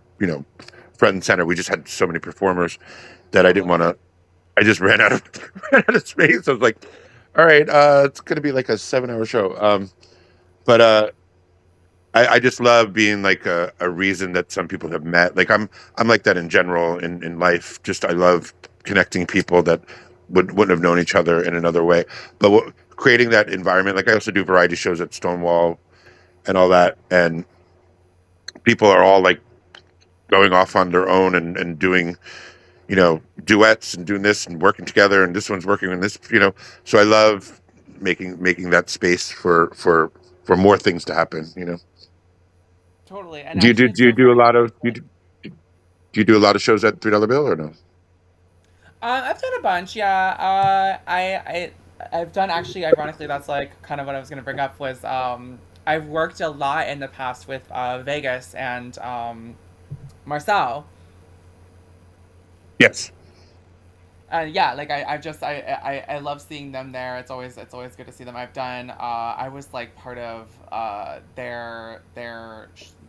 front and center. We just had so many performers that I didn't want Totally. to. I just ran out of ran out of space. I was like, all right, it's gonna be like a 7 hour show. But I just love being like a reason that some people have met. Like I'm like that in general in life. Just I love connecting people that wouldn't have known each other in another way. But creating that environment. Like I also do variety shows at Stonewall and all that, and people are all like going off on their own and doing duets and doing this and working together, and this one's working on this. So I love making that space for more things to happen. Totally. And Do you do actually, it's do you so do a funny. lot of do you do a lot of shows at $3 Bill or no? I've done a bunch, yeah. I've done, actually, ironically, that's like kind of what I was gonna bring up was I've worked a lot in the past with Vegas and Marcel. Yes. And yeah, like I've just I love seeing them there. It's always good to see them. I've done I was like part of their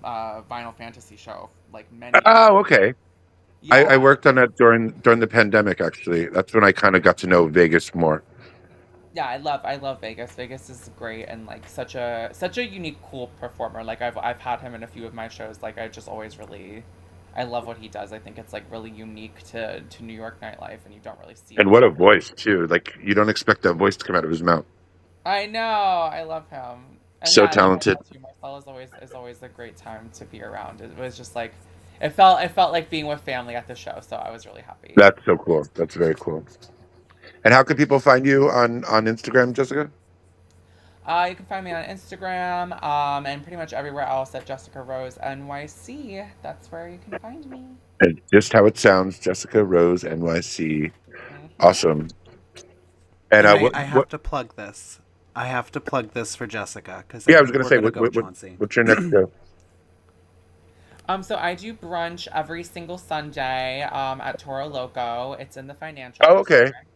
Final Fantasy show like many years. Oh, okay. I Yeah, worked on that during the pandemic. Actually, that's when I kind of got to know Vegas more. yeah, I love Vegas. Vegas is great and like such a unique, cool performer. Like I've had him in a few of my shows. Like I just always really, I love what he does. I think it's like really unique to New York nightlife, and you don't really see And it. what a voice too! Like you don't expect that voice to come out of his mouth. I know, I love him, and So yeah, and talented. Marcel too. Marcel is always a great time to be around. It was just like it felt like being with family at the show, so I was really happy. That's so cool. That's very cool. And how can people find you on Instagram, Jessica? You can find me on Instagram, and pretty much everywhere else at Jessica Rose NYC. That's where you can find me. And just how it sounds, Jessica Rose NYC. Hmm. Awesome. And And I, what I what? have to plug this. I have to plug this for Jessica because I Yeah, I was think gonna we're say gonna go, Chauncey. what's your next show? So I do brunch every single Sunday at Toro Loco. It's in the financial Oh, okay. district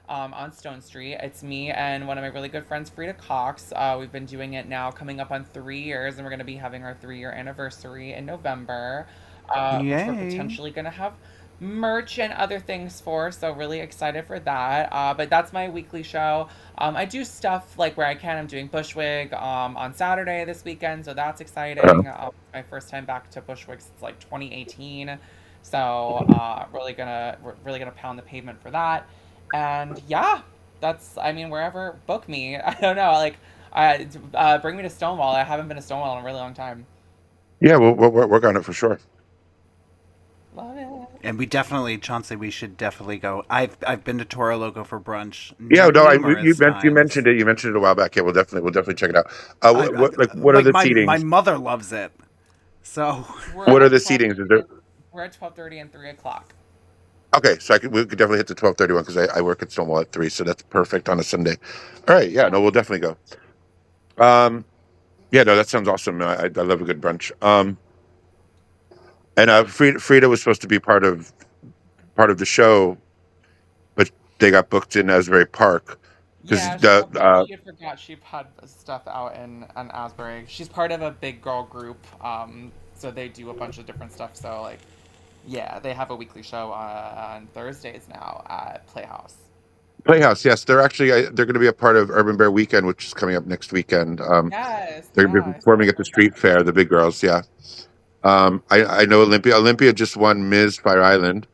on Stone Street. It's me and one of my really good friends, Frida Cox. We've been doing it now coming up on 3 years, and we're going to be having our 3 year anniversary in November, which we're Yay! potentially going to have merch and other things for. So, really excited for that. But that's my weekly show. I do stuff like where I can. I'm doing Bushwig on Saturday this weekend, so that's Uh, exciting. My first time back to Bushwig since like 2018. So, really gonna pound the pavement for that. And yeah, that's, I mean, wherever, book me. I don't know, like Bring me to Stonewall. I haven't been to Stonewall in a really long time. Yeah, we'll work on it for sure. Love it. And we definitely, Chauncey, we should definitely go. I've been to Toro Loco for brunch Yeah, no, numerous you times. mentioned it. You mentioned it a while back. Yeah, we'll definitely check it out. I What are like the my seatings? mother loves it. So We're What are at the 12. seatings? Is there? We're at 12:30 and 3 o'clock. Okay, so we could definitely hit the 12:31 because I work at Stonewall at 3, so that's perfect on a Sunday. All right, yeah, Yeah. no, we'll definitely go. Yeah, no, that sounds awesome. I love a good brunch. And Frida was supposed to be part of the show, but they got booked in Asbury Park because Yeah, the she had forgot she had stuff out in Asbury. She's part of a big girl group, so they do a bunch of different stuff. So like, yeah, they have a weekly show on Thursdays now at Playhouse. Playhouse. Yes, they're going to be a part of Urban Bear Weekend, which is coming up next weekend. Yes, They're yeah, going to be I saw performing that. at the street fair. The big girls, yeah. I know Olympia. Olympia just won Ms. Fire Island.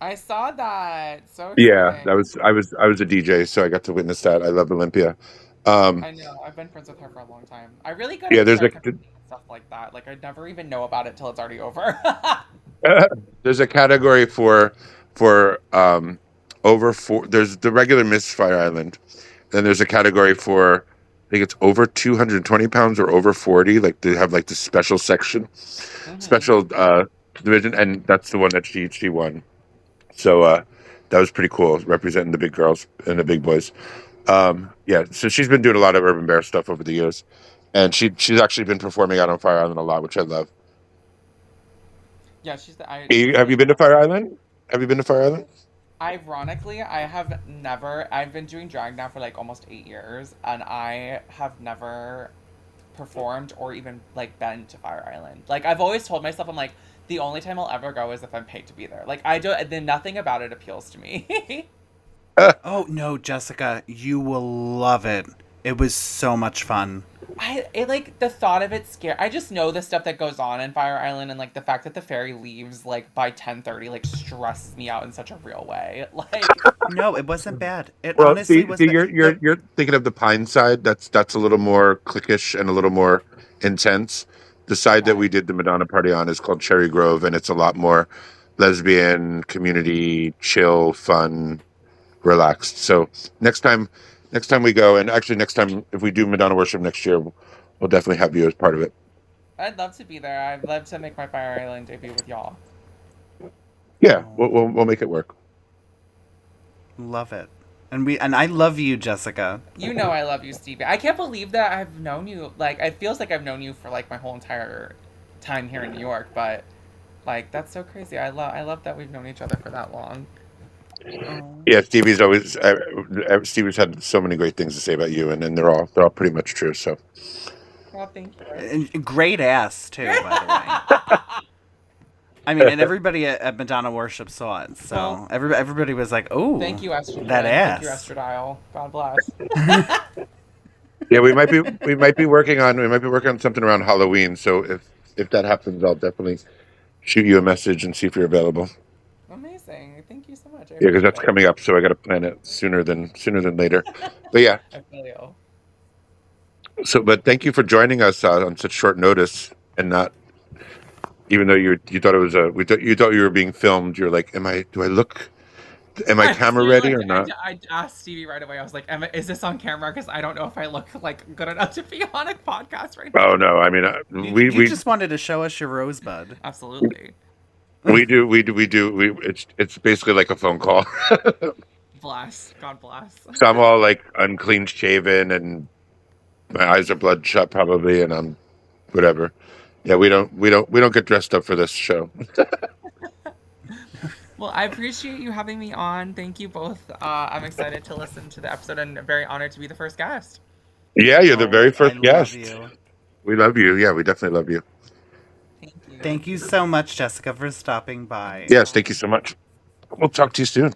I saw that. So Yeah, exciting. that was I was a DJ, so I got to witness that. I love Olympia. Um, I know. I've been friends with her for a long time. I really gotta yeah, there's start competing and stuff like that. Like I'd never even know about it till it's already over. there's a category for over four. There's the regular Miss Fire Island, then there's a category for I think it's over 220 pounds or over 40. Like they have like the special section, Hmm. special division, and that's the one that she won. So that was pretty cool, representing the big girls and the big boys. Yeah, so she's been doing a lot of Urban Bear stuff over the years, and she's actually been performing out on Fire Island a lot, which I love. Yeah, she's Have really you been to awesome. Fire Island? Have you been to Fire Island? Ironically, I have never. I've been doing drag now for like almost 8 years, and I have never performed or even like been to Fire Island. Like I've always told myself, I'm like, the only time I'll ever go is if I'm paid to be there. Like I don't. Then nothing about it appeals to me. oh no, Jessica, you will love it. It was so much fun. Like the thought of it scare. I just know the stuff that goes on in Fire Island, and like the fact that the ferry leaves like by 10:30 like stresses me out in such a real way. Like No, it wasn't bad. It Well, honestly see, wasn't bad. you're thinking of the Pine side. That's a little more cliquish and a little more intense. The side that okay, we did the Madonna party on is called Cherry Grove, and it's a lot more lesbian, community, chill, fun, relaxed. So next time, next time we go, and actually next time if we do Madonna worship next year, we'll definitely have you as part of it. I'd love to be there. I'd love to make my Fire Island debut with y'all. Yeah, Oh, we'll make it work. love it. And I love you, Jessica. You know I love you, Stevie. I can't believe that I've known you. Like it feels like I've known you for like my whole entire time here in New York, but like that's so crazy. I love that we've known each other for that long. Oh. Yeah, Stevie's had so many great things to say about you, and they're all pretty much true. So Well, thank And great ass you. too, by the way. I mean, and everybody at Madonna Worship saw it, Well, so everybody was like, "Oh, thank you, that Estrogen. Thank you, ass." Estradiol. God bless. yeah, we might be working on something around Halloween. So if that happens, I'll definitely shoot you a message and see if you're available. Amazing. Thank you so much. I Yeah, because appreciate that's it. coming up, so I got to plan it sooner than later. But yeah, I feel you. but thank you for joining us on such short notice, and not even though you thought it was you thought you were being filmed. You're like, am I I camera ready seriously, or not? I asked Stevie right away. I was like, Emma, is this on camera? Because I don't know if I look like good enough to be on a podcast right Oh now. no, I mean You just wanted to show us your rosebud. Absolutely. it's basically like a phone call. Bless. God bless. So I'm all like unclean shaven and my eyes are bloodshot probably, and I'm whatever. Yeah, we don't get dressed up for this show. Well, I appreciate you having me on. Thank you both. I'm excited to listen to the episode and very honored to be the first guest. Yeah, you're the very Oh, I first love guest. you. We love you. Yeah, we definitely love you. Thank you. Thank you so much, Jessica, for stopping Thank you by. Yes, so thank you much. so much. We'll talk to you soon.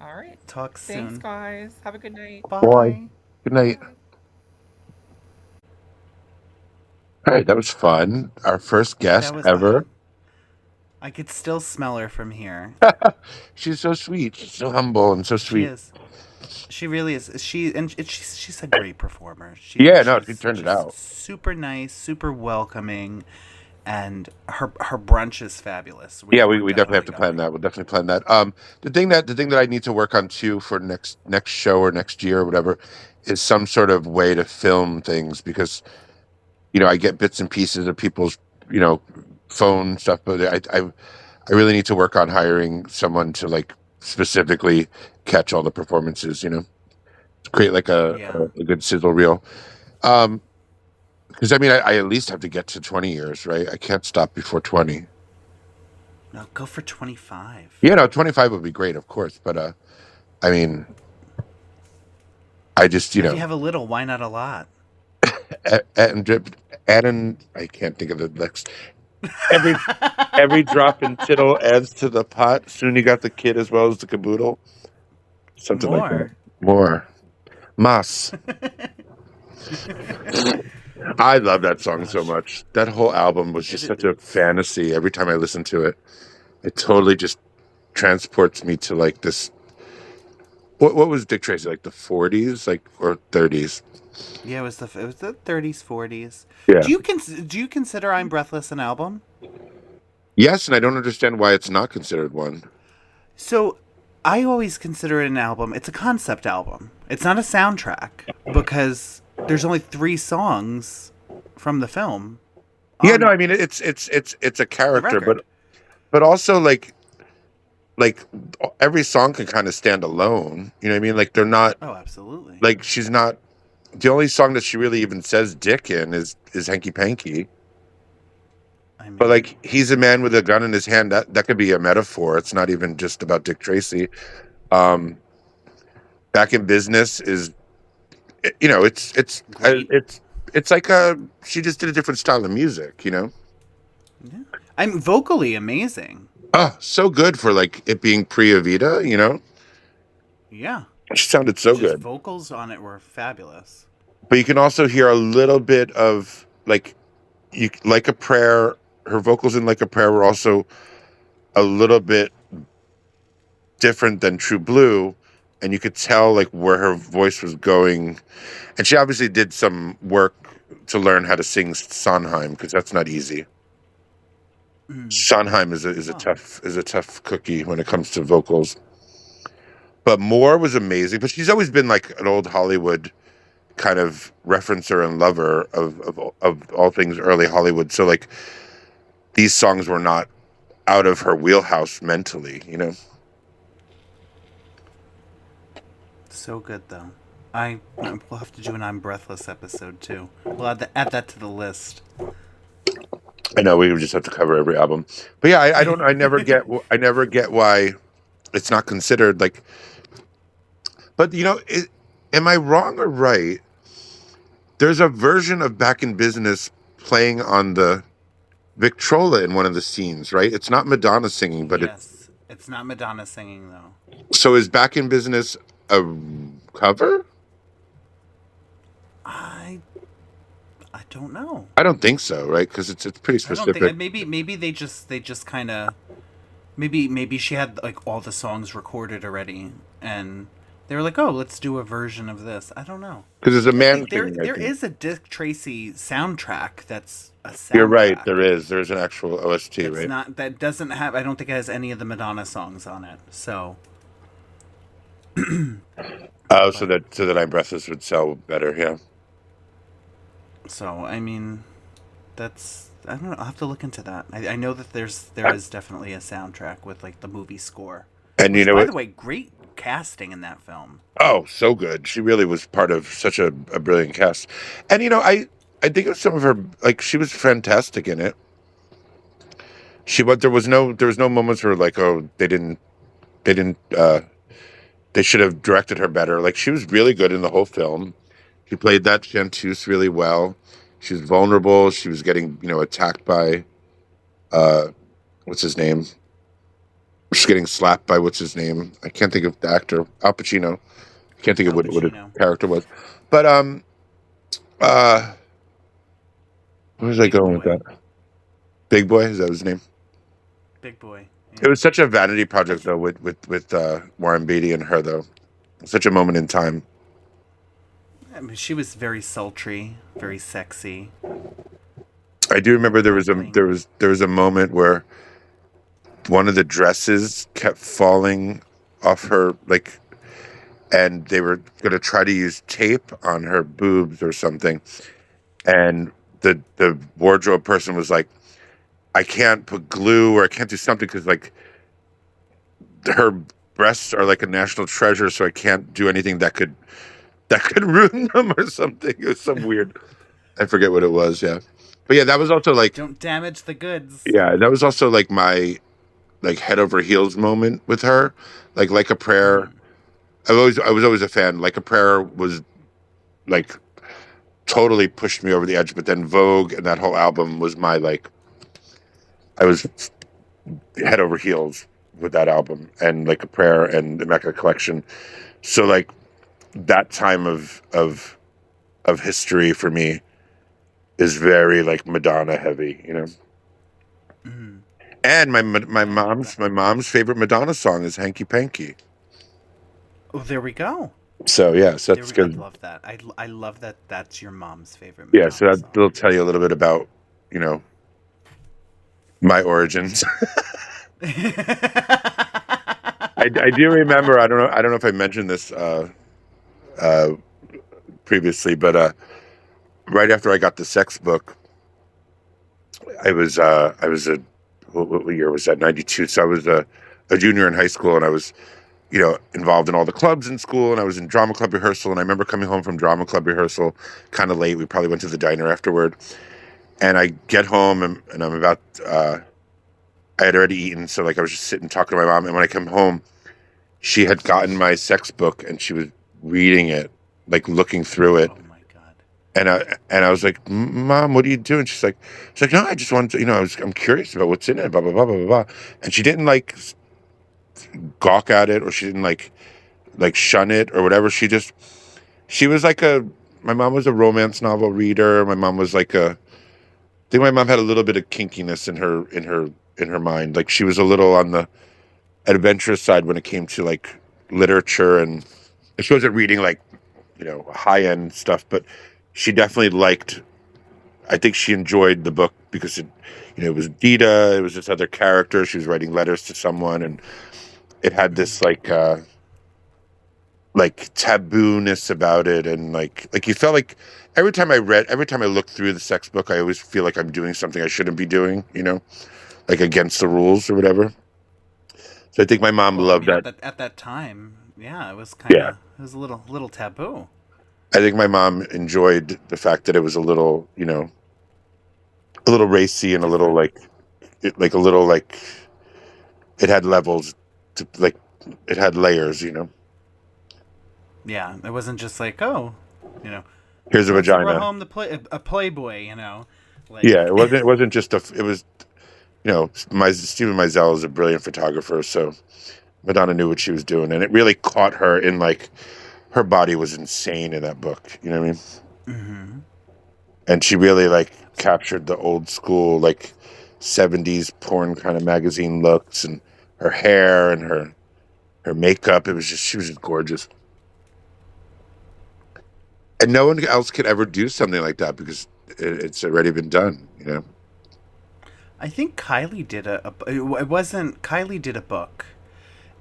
All right. Talk Thanks, soon. guys. Have a good night. Bye. Bye. Good night. Bye. All right, that was fun. Our first That guest was ever. I could still smell her from here. She's so sweet, so humble, and so She sweet. is. She really is. She's a great performer. Yeah, no, she She's turned it just out. super nice, super welcoming, and her brunch is fabulous. Yeah, We're we definitely have definitely to plan going. that. We'll definitely plan that. The thing that I need to work on too for next show or next year or whatever is some sort of way to film things because I get bits and pieces of people's you know phone stuff, but I really need to work on hiring someone to like specifically catch all the performances. To create like Yeah. a good sizzle reel. Um, because I mean, I at least have to get to 20 years, right? I can't stop before 20. No, go for 25. 25 would be great, of course, but I mean, I just If you have a little, why not a lot? and adding I can't think of the next every drop in tittle adds to the pot. Soon you got the kid as well as the caboodle, something like that. More. More mas. I love that song so Gosh. much. That whole album was just such a It's fantasy. Every time I listen to it, it totally just transports me to like this. What was Dick Tracy like the 40s, like or 30s? yeah, it was the 30s, 40s. Yeah. Do you consider I'm Breathless an album? Yes, and I don't understand why it's not considered one. So I always consider it an album. It's a concept album. It's not a soundtrack because there's only 3 songs from the film Yeah, no, on I mean it's a the character, record. but also like every song can kind of stand alone. You know what I mean? Like they're not Oh, absolutely. like she's not the only song that she really even says dick in is Hanky Panky. I But mean, like he's a man with a gun in his hand. That could be a metaphor. It's not even just about Dick Tracy. Um, Back in Business is great. it's like she just did a different style of music. Yeah. I'm vocally amazing. Oh, so good for like it being pre-Evita. Yeah. She sounded so Just good. vocals on it were fabulous. But you can also hear a little bit of like you like a prayer. Her vocals in Like a Prayer were also a little bit different than True Blue, and you could tell like where her voice was going. And she obviously did some work to learn how to sing Sondheim because that's not easy. Mm. Sondheim is a Oh, tough cookie when it comes to vocals. But Moore was amazing. But she's always been like an old Hollywood kind of referencer and lover of all things early Hollywood. So like these songs were not out of her wheelhouse mentally. so good though. We'll have to do an I'm Breathless episode too. We'll add that to the list. I know we would just have to cover every album. But yeah, I don't I never get why it's not considered like but am I wrong or right? There's a version of Back in Business playing on the Victrola in one of the scenes, right? It's not Madonna singing, but Yes, it's not Madonna singing though. so is Back in Business a cover? I I don't know. I don't think so, right? Because it's pretty I don't think specific. maybe they just kind of maybe she had like all the songs recorded already and they were like, "Oh, let's do a version of this." I don't know. Because there's a man There singing, I there think. is a Dick Tracy soundtrack that's a You're right. soundtrack. There is. There's an actual OST, It's right? not that doesn't have I don't think it has any of the Madonna songs on it. So, Oh, so but that I'm Breathless would sell better. Yeah. I mean, that's I don't know. I'll have to look into that. I know that there is definitely a soundtrack with like the movie score, And you which know by what? the way, great casting in that film. Oh, so good. She really was part of such a brilliant cast. And I think of some of her like she was fantastic in it. There was no moments where like oh they didn't they should have directed her better. Like she was really good in the whole film. She played that chanteuse really well. She was vulnerable. She was getting attacked by uh what's his name? She's getting slapped by what's his name? I can't think of the actor. Al Pacino. I can't think of Al what his Pacino, character was. But uh where was I Big going with Boy, that? Big Boy, is that his name? Big Boy. It Yeah, was such a vanity I project th- though with Warren Beatty and her though. such a moment in time. I mean, she was very sultry, very sexy. I do remember there was a Sparkling. there was a moment where one of the dresses kept falling off her, like, and they were going to try to use tape on her boobs or something, and the wardrobe person was like, I can't put glue or I can't do something because like her breasts are like a national treasure, so I can't do anything that could ruin them or something. It was some weird. I forget what it was. Yeah, but yeah, that was also like, Don't damage the goods. yeah, that was also like my like head over heels moment with her. Like a prayer. I was always a fan. Like a prayer was like totally pushed me over the edge, but then Vogue and that whole album was my like. I was head over heels with that album and like a prayer and Immaculate Collection. So like that time of history for me is very like Madonna heavy, you know. Mm. And my mom's favorite Madonna song is Hanky Panky. Oh, there we go. So yeah, so There that's I good. love that. I love that. That's your mom's favorite Yeah, so Madonna that'll song. tell you a little bit about, you know, my origins. I do remember. I don't know. I don't know if I mentioned this uh, previously, but right after I got the sex book, I was a what year was that? 92. So I was a junior in high school, and I was, you know, involved in all the clubs in school, and I was in drama club rehearsal. And I remember coming home from drama club rehearsal kind of late. We probably went to the diner afterward, and I get home and I'm about. I had already eaten, so like I was just sitting talking to my mom. And when I come home, she had gotten my sex book and she was reading it, like looking through it. Oh my god. And I was like, Mom, what are you doing? She's like, no, I just wanted to, you know, I'm curious about what's in it, blah blah blah blah blah blah. And she didn't like gawk at it, or she didn't like shun it or whatever. She was like a. My mom was a romance novel reader. My mom was like a. I think my mom had a little bit of kinkiness in her mind. Like she was a little on the adventurous side when it came to like literature, and she wasn't reading like, you know, high end stuff, but she definitely liked. I think she enjoyed the book because it, you know, it was Dita, it was this other character. She was writing letters to someone, and it had this like taboo-ness about it, and like you felt like every time I looked through the sex book, I always feel like I'm doing something I shouldn't be doing, you know, like against the rules or whatever. So I think my mom Well, I loved mean, that. at that time, yeah, it was kind Yeah, of it was a little taboo. I think my mom enjoyed the fact that it was a little, you know, a little racy and a little Different. like, like a little like it had levels to like it had layers, you know. Yeah, it wasn't just like, oh, you know, Here's a let's throw vagina. home a Playboy, you know, like Yeah, it wasn't just a. It was, you know, my Stephen Meisel is a brilliant photographer, so Madonna knew what she was doing, and it really caught her in like her body was insane in that book. You know what I mean? hmm And she really like captured the old school like '70s porn kind of magazine looks, and her hair and her makeup. It was just she was just gorgeous, and no one else could ever do something like that because it's already been done. You know? I think Kylie did it wasn't Kylie did a book,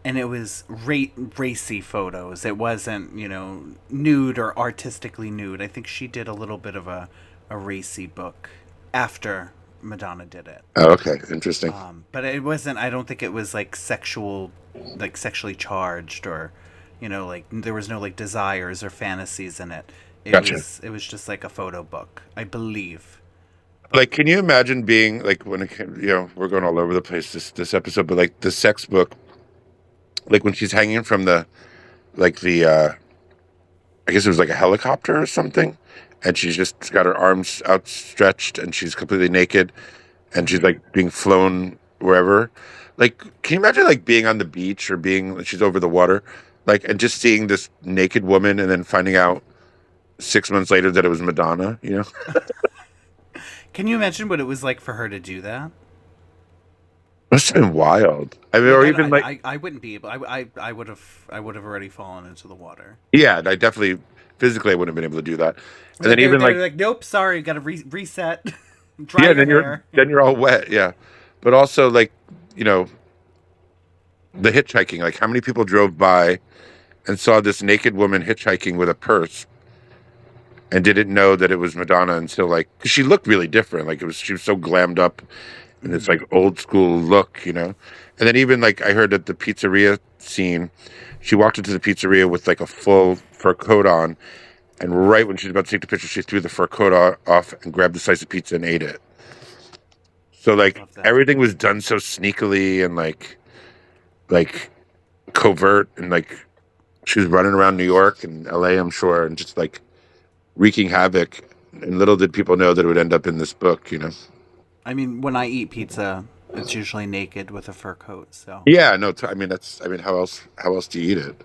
and it was racy photos. It wasn't, you know, nude or artistically nude. I think she did a little bit of a racy book after Madonna did it. Oh, okay, interesting. But it wasn't. I don't think it was like sexual, like sexually charged, or, you know, like there was no like desires or fantasies in it. Gotcha. It was just like a photo book, I believe. Like, can you imagine being like when it came, you know, we're going all over the place this episode, but like the sex book, like when she's hanging from the like the I guess it was like a helicopter or something, and she's just got her arms outstretched and she's completely naked and she's like being flown wherever. Like, can you imagine like being on the beach or being she's over the water, like and just seeing this naked woman and then finding out 6 months later that it was Madonna, you know? Can you imagine what it was like for her to do that? Must have been wild. I mean, Like or even like, I wouldn't be able. I would have already fallen into the water. yeah, I definitely physically I wouldn't have been able to do that. And then even They're like, like, nope, sorry, got to reset, dry yeah, your hair. then you're all wet, yeah. But also like, you know, the hitchhiking. Like, how many people drove by and saw this naked woman hitchhiking with a purse and didn't know that it was Madonna until like, 'cause she looked really different. Like she was so glammed up in this like old school look, you know. And then even like I heard at the pizzeria scene, she walked into the pizzeria with like a full fur coat on, and right when she was about to take the picture, she threw the fur coat off and grabbed a slice of pizza and ate it. So like Love that. everything was done so sneakily and like covert, and like she was running around New York and LA, I'm sure, and just like wreaking havoc. And little did people know that it would end up in this book, you know. I mean, when I eat pizza, it's usually naked with a fur coat. So Yeah, no, I mean that's, I mean, how else do you eat it?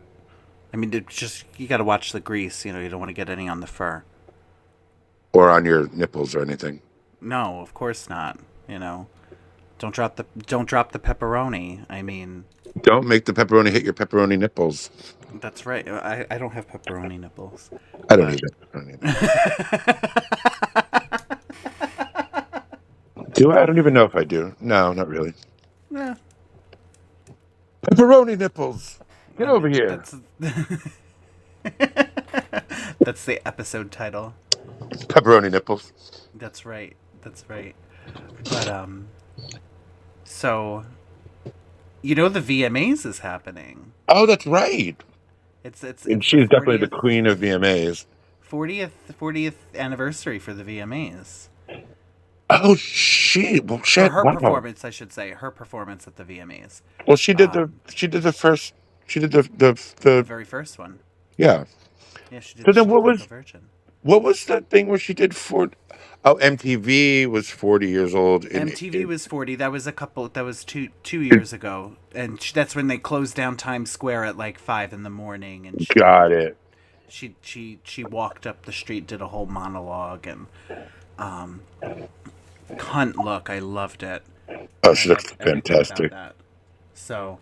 I mean, it's just you got to watch the grease. You know, you don't want to get any on the fur. Or on your nipples or anything? No, of course not. You know, don't drop the pepperoni. I mean, Don't make the pepperoni hit your pepperoni nipples. that's right. I don't have pepperoni nipples. I don't But need pepperoni nipples. Do I? I don't even know if I do. No, not really. yeah, Pepperoni nipples. Get I over mean here. that's that's the episode title. Pepperoni nipples. That's right. That's right. But so you know the VMAs is happening. Oh, that's right. And It's the she's definitely the 40th queen of VMAs. 40th anniversary for the VMAs. Oh shit! Well, Or shit! her Wow. performance, I should say, her performance at the VMAs. Well, she did Um, the first. She did the the very first one. yeah. Yeah, So she then, did like a virgin. what was that thing where she did for? Oh, MTV was 40 years old. MTV was 40. That was a couple. That was two years ago, and that's when they closed down Times Square at like 5 in the morning, and Got it. she walked up the street, did a whole monologue, and cunt look. I loved it. Oh, I she looks loved everything fantastic. about that. So,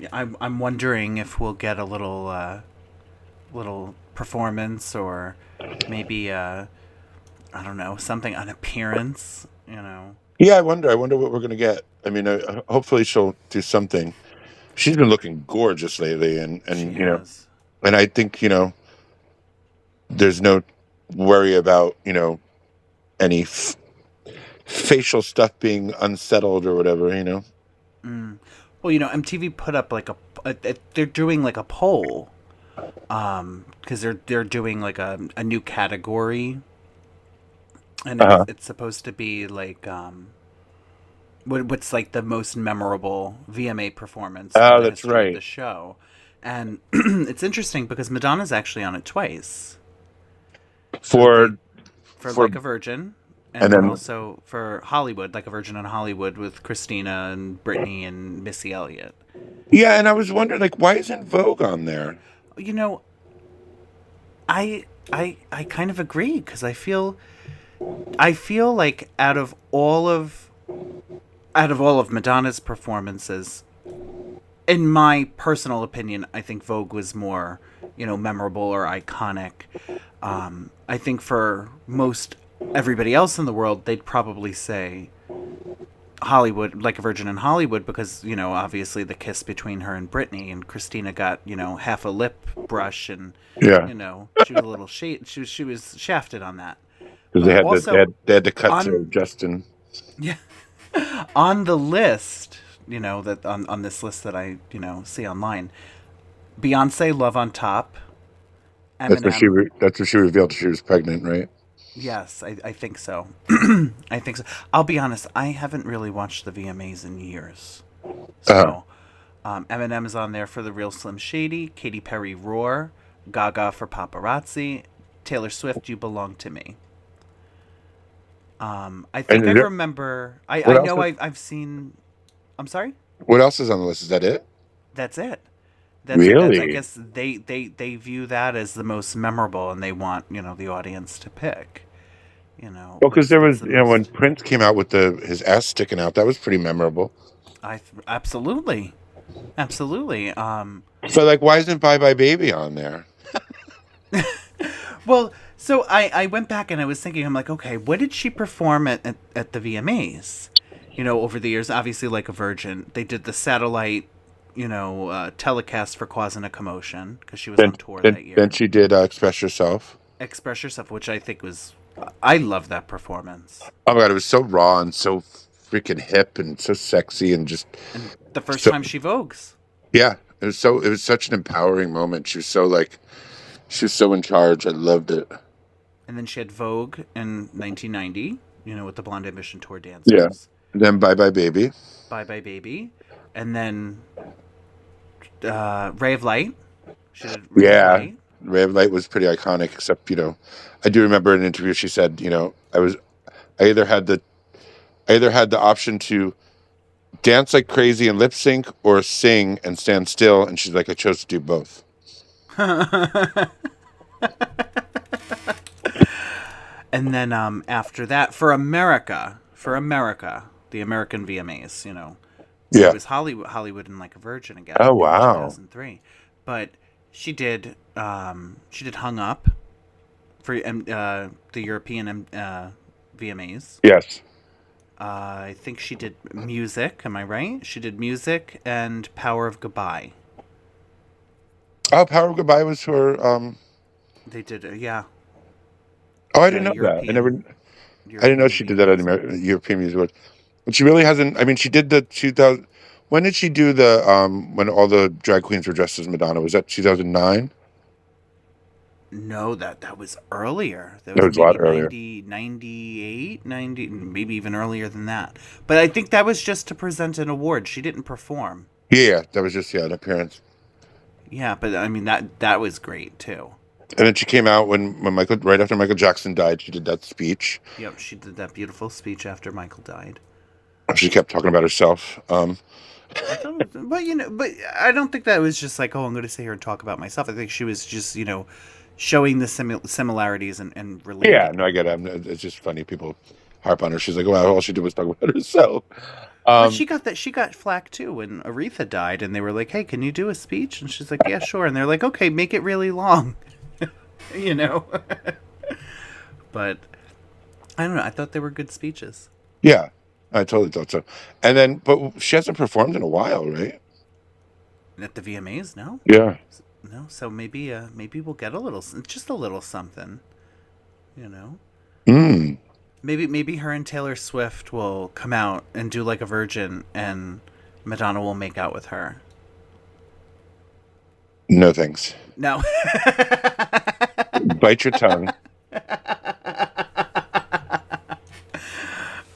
yeah, I'm wondering if we'll get a little performance or maybe I don't know, something, an appearance. You know. Yeah, I wonder. I wonder what we're gonna get. I mean, hopefully she'll do something. She's been looking gorgeous lately, She and you know, has. and I think, you know, there's no worry about, you know, any facial stuff being unsettled or whatever. You know. Well, you know, MTV put up like they're doing like a poll, because they're doing like a new category, and Uh huh. it's supposed to be like what's like the most memorable VMA performance in Oh, the that's history of the right. show, and it's interesting because Madonna's actually on it twice. So For for for Like a Virgin, and and then then also for Hollywood, Like a Virgin in Hollywood with Christina and Britney and Missy Elliott. yeah, and I was wondering like why isn't Vogue on there? You know, I kind of agree because I feel like out of all of Madonna's performances, in my personal opinion, I think Vogue was more, you know, memorable or iconic. I think for most everybody else in the world, they'd probably say Hollywood, Like a Virgin in Hollywood, because, you know, obviously the kiss between her and Britney, and Christina got, you know, half a lip brush, and, Yeah, you know, she was a little she was shafted on that. because But they also had they had to cut to on Justin. yeah, on the list, you know, that on this list that I, you know, see online, Beyonce, Love on Top, Eminem. That's when she revealed she was pregnant, right? Yes, I think so. I think so. I'll be honest, I haven't really watched the VMAs in years. Uh-huh. So, Eminem is on there for The Real Slim Shady, Katy Perry, Roar, Gaga for Paparazzi, Taylor Swift, You Belong to Me. I think And I is there- remember. what I else know is, I've seen. I'm sorry. what else is on the list? Is that it? That's it. That's it. That's, I Really? guess they view that as the most memorable, and they want, you know, the audience to pick. Well, because there was, the when most. Prince came out with his ass sticking out, that was pretty memorable. Absolutely, absolutely. So, like, why isn't Bye Bye Baby on there? Well, so I went back and I was thinking, I'm like, okay, what did she perform at the VMAs? Over the years, obviously, like a virgin, they did the satellite, telecast for Cause and a Commotion because she was Then, on tour then, that then year. she did Express Yourself. Express Yourself, which I think was, I love that performance. Oh my God, it was so raw and so freaking hip and so sexy and just And the first so, time she vogues. yeah, it was such an empowering moment. She was so in charge. I loved it. And then she had Vogue in 1990, with the Blonde Ambition Tour Yeah. dancers. Then Bye Bye Baby. Bye Bye Baby. And then Ray of Light. She did Ray of Yeah. Light. Ray of Light was pretty iconic, except, I do remember in an interview she said, I either had the option to dance like crazy and lip sync or sing and stand still, and she's like, I chose to do both. And then after that, for America, the American VMAs, Yeah. it was Hollywood and Like a Virgin again Oh in wow. 2003. But she did Hung Up for the European VMAs. Yes. I think she did Music. Am I right? She did Music and Power of Goodbye. Oh, Power of Goodbye was for They did, yeah, oh, I the didn't know that. I didn't know European she did that at VMAs. European Music Awards. But she really hasn't. I mean, she did the 2000. When did she do the when all the drag queens were dressed as Madonna? Was that 2009? No, that was earlier. That It was was a lot maybe earlier. 98, 90, maybe even earlier than that. But I think that was just to present an award. She didn't perform. Yeah, that was just an appearance. Yeah, but I mean that was great too. And then she came out when right after Michael Jackson died. She did that speech. Yep, she did that beautiful speech after Michael died. She kept talking about herself. I thought, but I don't think that was just like, oh, I'm going to sit here and talk about myself. I think she was just, showing the similarities and relating. Yeah, no, I get it. It's just funny. People harp on her. She's like, well, all she did was talk about herself. But she got flack too when Aretha died, and they were like, "Hey, can you do a speech?" And she's like, "Yeah, sure." And they're like, "Okay, make it really long," you know. But I don't know. I thought they were good speeches. Yeah, I totally thought so. And then, but she hasn't performed in a while, right? At the VMAs, no, Yeah. no. So maybe we'll get just a little something, you know. Mm. Maybe her and Taylor Swift will come out and do like a virgin, and Madonna will make out with her. No thanks. No. Bite your tongue.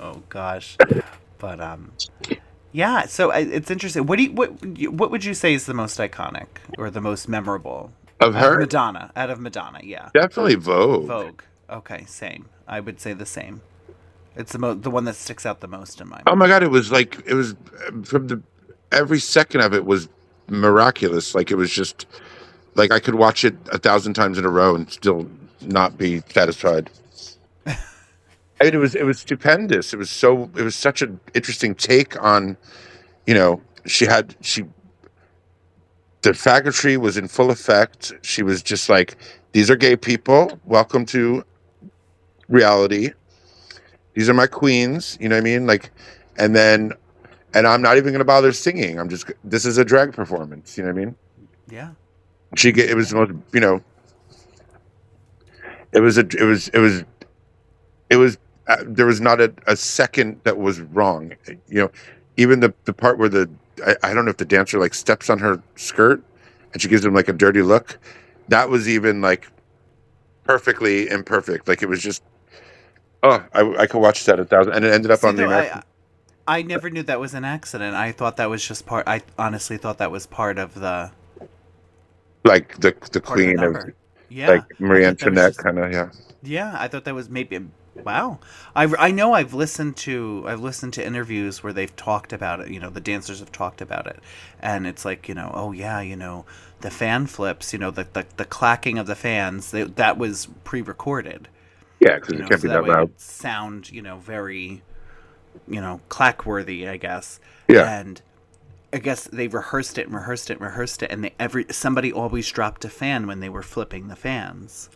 Oh gosh, but yeah. So it's interesting. What would you say is the most iconic or the most memorable Of out of her, Madonna? Out of Madonna, yeah. definitely Vogue. Vogue. Okay, same. I would say the same. It's the one that sticks out the most in my Oh mind. my God, it was from every second of it was miraculous. Like it was just like I could watch it 1,000 times in a row and still not be satisfied. I mean, it was stupendous. It was such an interesting take on, she the faggotry was in full effect. She was just like, these are gay people. Welcome to reality. These are my queens. You know what I mean? Like, and I'm not even going to bother singing. This is a drag performance. You know what I mean? Yeah. It was the most, it was, there was not a second that was wrong. Even the part where I don't know if the dancer like steps on her skirt and she gives him like a dirty look. That was even like perfectly imperfect. Like it was just, oh, I could watch that 1,000, and it ended up See, on the though, American. I never knew that was an accident. I thought that was just part. I honestly thought that was part of the Like the part of the queen of number. Yeah. like Marie I thought that was Antoinette just- kind of, yeah. Yeah, I thought that was maybe. Wow, I know I've listened to interviews where they've talked about it. The dancers have talked about it, and it's like oh yeah, the fan flips, the clacking of the fans that was pre-recorded. Yeah, because it can't So be that that way it loud. would sound, very, clack-worthy, I guess. Yeah. And I guess they rehearsed it and rehearsed it and rehearsed it, and somebody always dropped a fan when they were flipping the fans,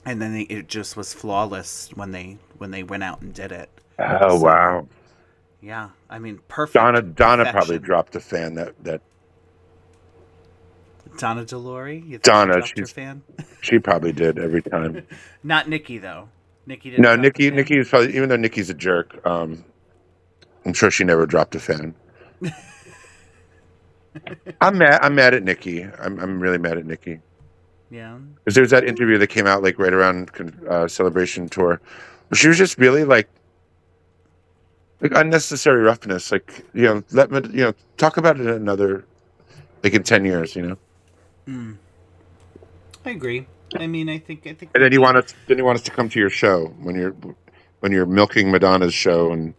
and then it just was flawless when they went out and did it. Oh So wow. yeah, I mean, Donna probably perfection. dropped a fan that Donna Delore, you think she Donna, dropped her fan? she probably did every time. Not Nikki though. Nikki didn't No, drop the fan. Nikki is probably, even though Nikki's a jerk, I'm sure she never dropped a fan. I'm mad at Nikki. I'm really mad at Nikki. Yeah. Because there's that interview that came out like right around Celebration tour. She was just really like unnecessary roughness. Like, let me, talk about it another, like in 10 years, I agree. I mean, I think And we need. then you want us to come to your show when you're milking Madonna's show. And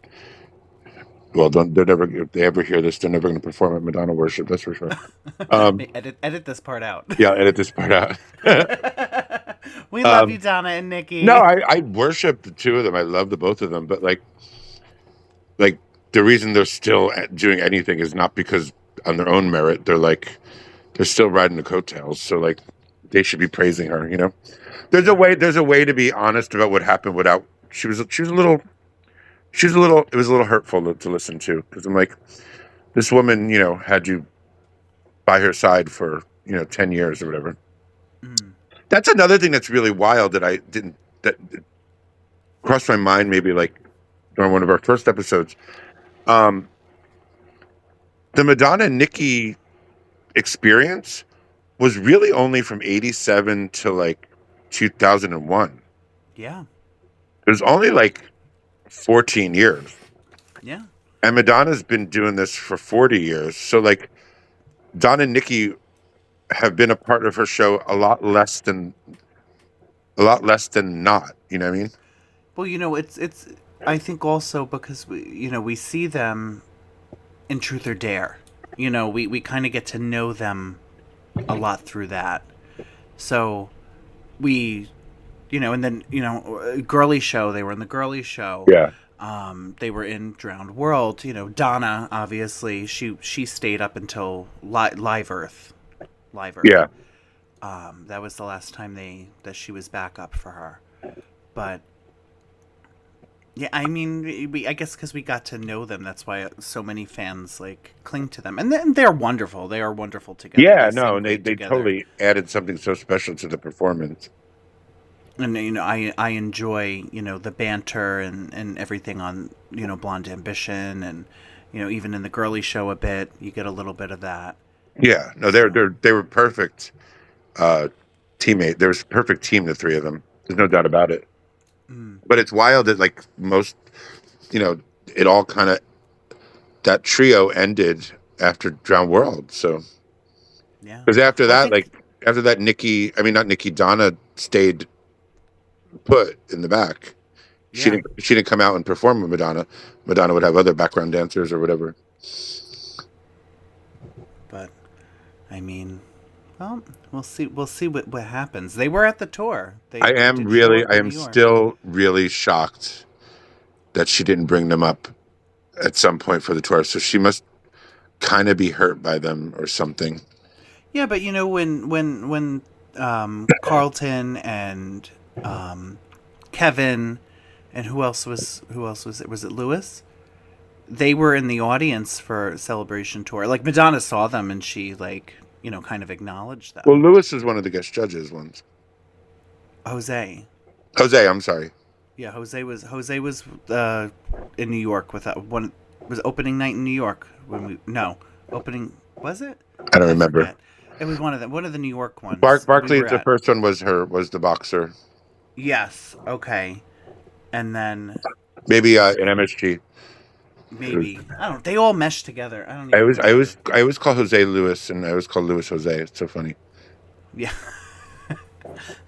well, they're never, if they ever hear this, they're never going to perform at Madonna worship. That's for sure. Um, Edit this part out. yeah, edit this part out. We love you, um, Donna and no, Nikki. I worship the two of them. I love the both of them, but like the reason they're still doing anything is not because on their own merit. They're still riding the coattails. So like they should be praising her. There's a way to be honest about what happened without. She was a little. It was a little hurtful to listen to, because I'm like, this woman, had you by her side for 10 years or whatever. Mm. That's another thing that's really wild that crossed my mind, maybe like during one of our first episodes. Um, the Madonna and Nicki experience was really only from 87 to like 2001. Yeah. It was only like 14 years. Yeah. And Madonna's been doing this for 40 years. So like Don and Nicki have been a part of her show a lot less than not. You know what I mean? Well, it's. I think also because we see them in Truth or Dare. We kind of get to know them a lot through that. So we, and then Girly Show. They were in the Girly Show. Yeah. They were in Drowned World. Donna, obviously, she stayed up until Live Earth. Live Earth. Yeah. That was the last time that she was back up for her. But yeah, I mean, I guess because we got to know them, that's why so many fans like cling to them, and they're wonderful. They are wonderful together. Yeah, They no, sing and great they together. totally added something so special to the performance. And I enjoy the banter and everything on Blonde Ambition, and even in the Girly Show a bit you get a little bit of that. Yeah, no, they were perfect teammate. There was a perfect team, the three of them. There's no doubt about it. Mm, But it's wild that like most, it all kind of, that trio ended after Drowned World. So yeah. because Well, I think after that, not Nikki, Donna stayed put in the back. yeah. She didn't come out and perform with Madonna. Madonna would have other background dancers or whatever. But I mean, well, we'll see. We'll see what happens. They were at the tour. They did show up I in am New York. still really shocked that she didn't bring them up at some point for the tour. So she must kind of be hurt by them or something. Yeah, but when Carlton and Kevin and who else was it? Was it Lewis? They were in the audience for Celebration Tour. Like Madonna saw them and she kind of acknowledged them. Well, Lewis was one of the guest judges once. Jose. Jose, I'm sorry. Yeah, Jose was in New York with one. Was opening night in New York when opening, was it? I don't remember. Forget. It was one of the New York ones. Barkley, we were the at. first one was the boxer. Yes. Okay. And then Maybe in MSG. maybe I don't. They all mesh together. I don't even remember. I always call Jose Lewis, and I always call Lewis Jose. It's so funny. Yeah.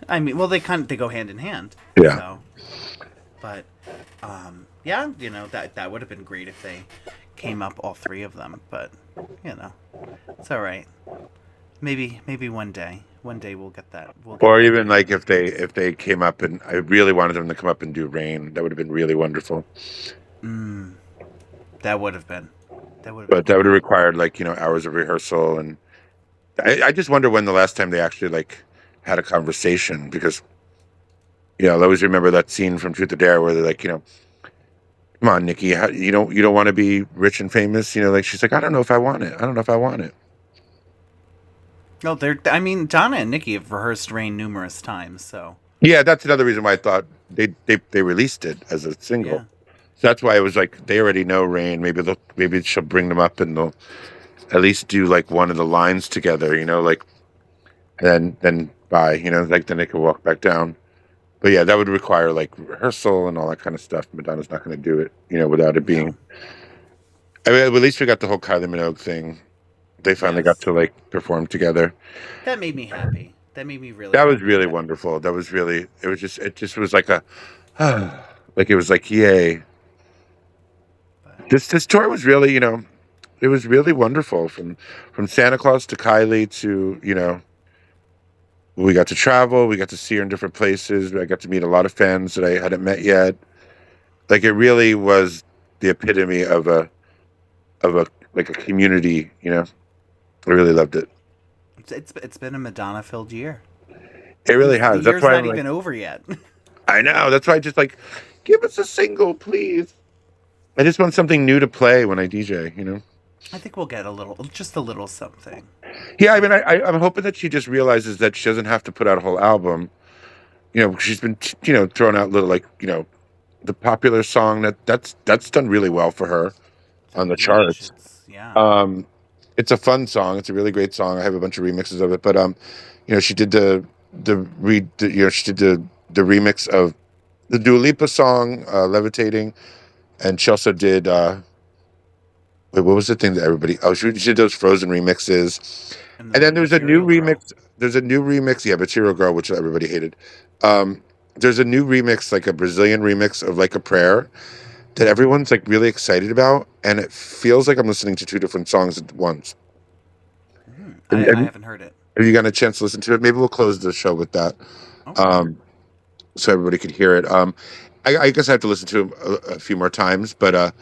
I mean, well, they go hand in hand. Yeah. So, but yeah, that would have been great if they came up, all three of them. But it's all right. Maybe one day One day we'll get that. We'll get Or that even day. like if they came up and I really wanted them to come up and do Rain, that would have been really wonderful. That would have been. That would have been But that would have great. required like hours of rehearsal, and I just wonder when the last time they actually like had a conversation because I always remember that scene from Truth or Dare where they're like come on, Nikki, you don't want to be rich and famous, like she's like I don't know if I want it. I don't know if I want it. No, they're. I mean, Donna and Nikki have rehearsed Rain numerous times, so Yeah, that's another reason why I thought they released it as a single. yeah. So that's why it was like they already know Rain. Maybe she'll bring them up and they'll at least do like one of the lines together, like then bye, like then they can walk back down. But yeah, that would require like rehearsal and all that kind of stuff. Madonna's not going to do it, without it No. being. I mean, at least we got the whole Kylie Minogue thing. They finally got Yes. to like perform together. That made me happy. That made me really That was happy. really wonderful. That was really. It just was like a, like it was like yay. This tour was really, it was really wonderful from Santa Claus to Kylie to we got to travel, we got to see her in different places. I got to meet a lot of fans that I hadn't met yet. Like it really was the epitome of a like a community. I really loved it. It's been a Madonna filled year. It really The has. That's year's why not I'm like, even over yet. I know. That's why I just like give us a single, please. I just want something new to play when I DJ. I think we'll get just a little something. Yeah, I mean, I'm hoping that she just realizes that she doesn't have to put out a whole album. She's been, throwing out little like, the popular song that's done really well for her on the Huge. charts. Yeah. It's a fun song. It's a really great song. I have a bunch of remixes of it, but she did she did the remix of the Dua Lipa song, "Levitating," and she also did. Wait, what was the thing that everybody? Oh, she did those Frozen remixes, And and then the there's a new Material Girl. remix. There's a new remix. Yeah, Material Girl, which everybody hated. There's a new remix, like a Brazilian remix of "Like a Prayer," that everyone's like really excited about, and it feels like I'm listening to two different songs at once. Have, I have you haven't heard it. have you gotten a chance to listen to it? Maybe we'll close the show with that, Okay. um, so everybody could hear it. I guess I have to listen to it a few more times, but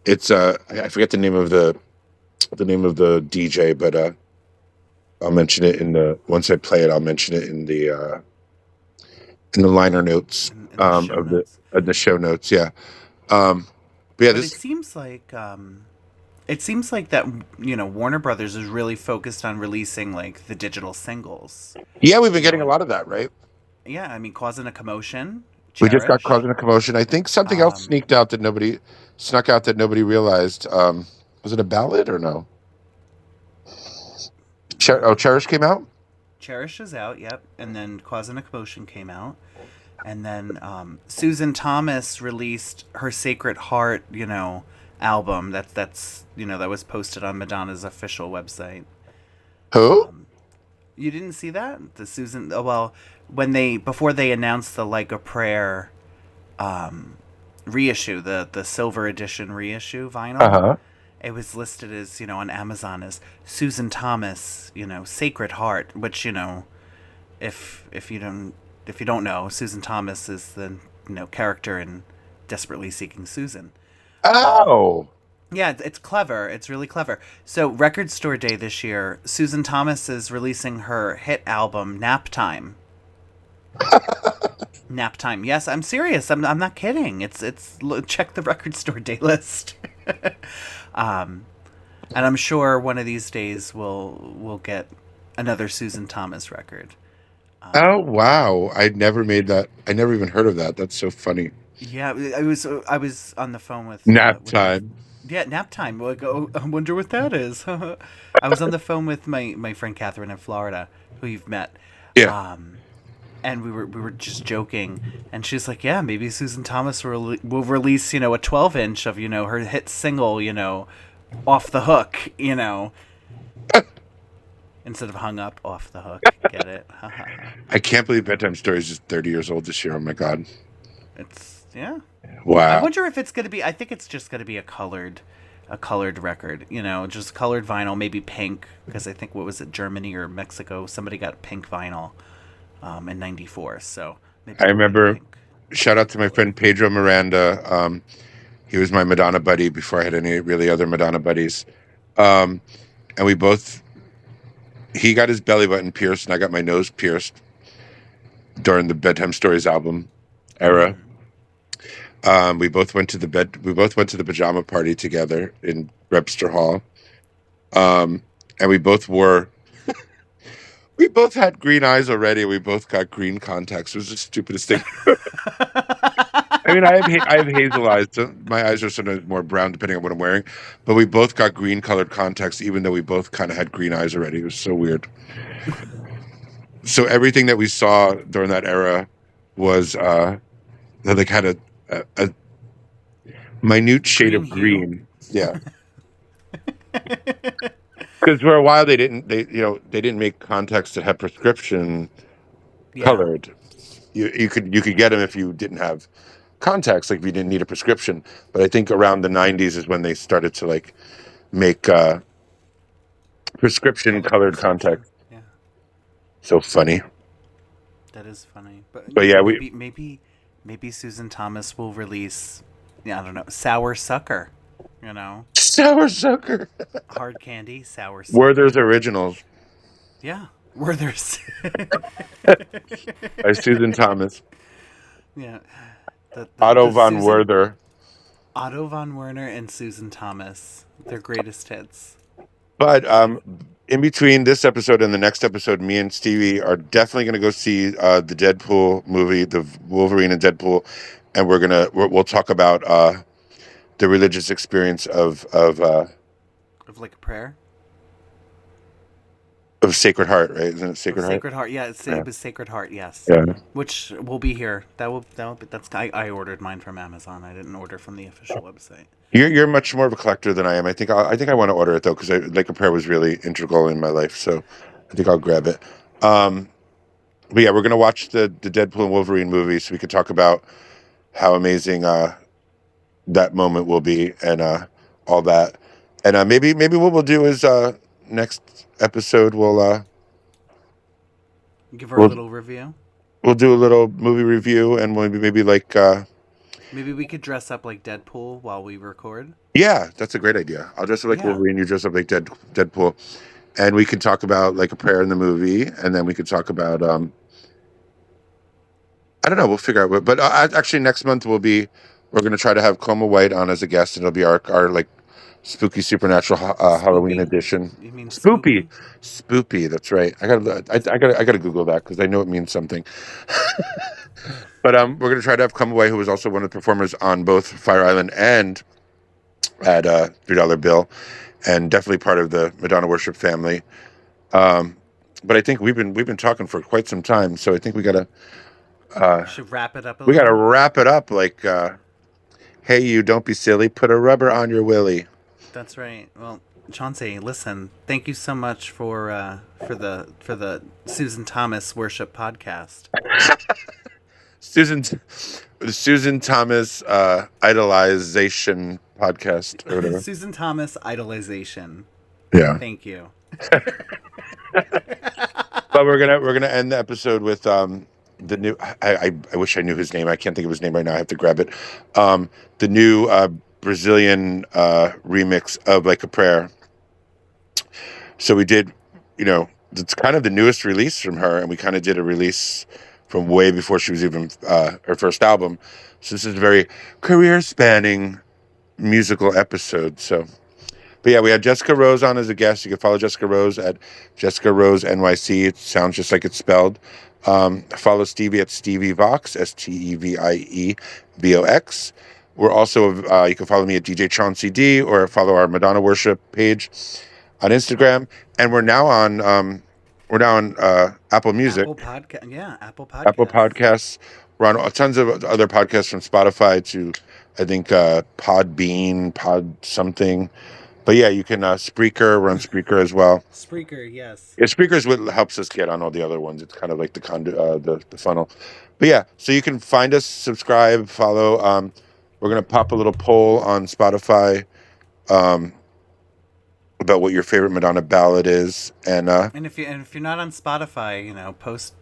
it's I forget the name of the DJ, but I'll mention it once I play it. I'll mention it in the liner notes In the show notes. of the show notes. Yeah. But yeah, But this. it seems like that Warner Brothers is really focused on releasing like the digital singles. Yeah, we've been getting a lot of that, right? Yeah, I mean, causing a commotion. We just got Cherish. causing a commotion. I think something else Um, snuck out that nobody realized. Was it a ballad or no? Cherish came out. Cherish is out, yep, and then causing a commotion came out, and then Susan Thomas released her Sacred Heart, album. That's that was posted on Madonna's official website. Who? You didn't see that? The Susan. Oh, well, before they announced the Like a Prayer reissue, the silver edition reissue vinyl, Huh. it was listed as on Amazon as Susan Thomas, Sacred Heart, which if you don't know, Susan Thomas is the character in Desperately Seeking Susan. Oh. Yeah, it's clever. It's really clever. So, Record Store Day this year, Susan Thomas is releasing her hit album, Nap Time. Nap Time. Yes, I'm serious. I'm not kidding. Check the Record Store Day list. And I'm sure one of these days we'll get another Susan Thomas record. Oh wow! I never made that. I never even heard of that. That's so funny. Yeah, I was on the phone Nap with my. time. Yeah, nap time. Like, oh, I wonder what that is. I was on the phone with my friend Catherine in Florida, who you've met. Yeah. And we were just joking, and she's like, "Yeah, maybe Susan Thomas will release, a 12-inch of, her hit single, Off the Hook, instead of Hung Up, Off the Hook." Get it? I can't believe Bedtime Stories is 30 years old this year. Oh my god! It's yeah. I Wow. wonder if it's going to be. I think it's just going to be a colored a colored record, just colored vinyl, maybe pink, because I think, what was it, Germany or Mexico? Somebody got pink vinyl in '94, so maybe I we'll get remember. pink. Shout out to my friend Pedro Miranda. He was my Madonna buddy before I had any really other Madonna buddies. Um, and he got his belly button pierced, and I got my nose pierced during the Bedtime Stories album era. We both went to the pajama party together in Webster Hall. And we both had green eyes already. We both got green contacts. It was the stupidest thing. I mean, I have hazel eyes. So my eyes are sort of more brown depending on what I'm wearing. But we both got green colored contacts, even though we both kind of had green eyes already. It was so weird. So everything that we saw during that era was like had a minute shade of Green hue? green. Yeah. Because for a while they didn't make contacts that had prescription Yeah. colored. You could get them if you didn't have contacts, like if you didn't need a prescription. But I think around the '90s is when they started to like make prescription colored contacts. Yeah, So funny. that is funny. But But yeah, we maybe Susan Thomas will release, I don't know, Sour Sucker. Sour Sucker. Hard candy, sour sucker. Werther's Originals Yeah, Werther's. by Susan Thomas. Yeah. Otto the von Susan- Werther. Otto von Werner and Susan Thomas. Their greatest hits. But in between this episode and the next episode, me and Stevie are definitely going to go see the Deadpool movie, the Wolverine and Deadpool, and we'll talk about the religious experience of Like a prayer? Sacred Heart, right? Isn't it Sacred Heart? Sacred Heart, yeah, Yeah. it was Sacred Heart, yes. Yeah. Which will be here. I ordered mine from Amazon. I didn't order from the official website. You're much more of a collector than I am. I think I want to order it though because Like a Prayer was really integral in my life, so I think I'll grab it. But yeah, we're gonna watch the Deadpool and Wolverine movie so we can talk about how amazing that moment will be and all that. And maybe what we'll do is next episode we'll Give her a little review. we'll do a little movie review and maybe like Maybe we could dress up like Deadpool while we record. yeah, that's a great idea. I'll dress up like Yeah. Wolverine, you dress up like Deadpool. And we could talk about like a prayer in the movie, and then we could talk about I don't know, we'll figure out what. But actually, next month we're going to try to have Coma White on as a guest, and it'll be our like spooky supernatural Halloween edition. You mean Spoopy. That's right. I gotta Google that because I know it means something. But we're going to try to have Coma White, who was also one of the performers on both Fire Island and at $3 Bill, and definitely part of the Madonna worship family. But I think we've been talking for quite some time, so I think we gotta. Should wrap it up. We got to wrap it up like, hey, you don't be silly. Put a rubber on your willy. That's right. Well, Chauncey, listen. Thank you so much for the Susan Thomas Worship Podcast. Susan Thomas idolization podcast or whatever. Susan Thomas idolization. Yeah. Thank you. But we're gonna end the episode with the new. I wish I knew his name. I can't think of his name right now. I have to grab it. The new Brazilian remix of Like a Prayer. So we did, it's kind of the newest release from her, and we kind of did a release from way before she was even her first album. So this is a very career-spanning musical episode. So, but yeah, we had Jessica Rose on as a guest. You can follow Jessica Rose at Jessica Rose NYC. It sounds just like it's spelled. Follow Stevie at Stevie Vox, STEVIEVOX. We're also, you can follow me at DJ Chauncey D, or follow our Madonna Worship page on Instagram. And we're now on Apple Music. Apple Podcast. Apple Podcasts. We're on tons of other podcasts from Spotify to, I think, Podbean, Pod something. But yeah, you can Spreaker. We're on Spreaker as well. Spreaker, yes. Yeah, Spreaker is what helps us get on all the other ones. It's kind of like the funnel. But yeah, so you can find us, subscribe, follow. We're gonna pop a little poll on Spotify about what your favorite Madonna ballad is, and And if you're not on Spotify, you know, post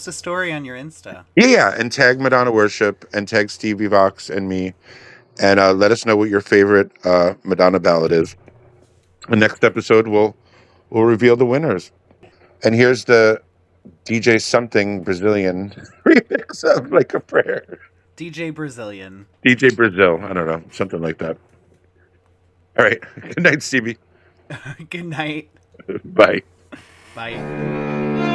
a story on your Insta. yeah, and tag Madonna Worship and tag Stevie Vox and me, and let us know what your favorite Madonna ballad is. The next episode we'll reveal the winners. And here's the DJ something Brazilian remix of Like a Prayer. DJ Brazilian. DJ Brazil, I don't know, something like that. All right, good night, Stevie. Good night. Bye. Bye.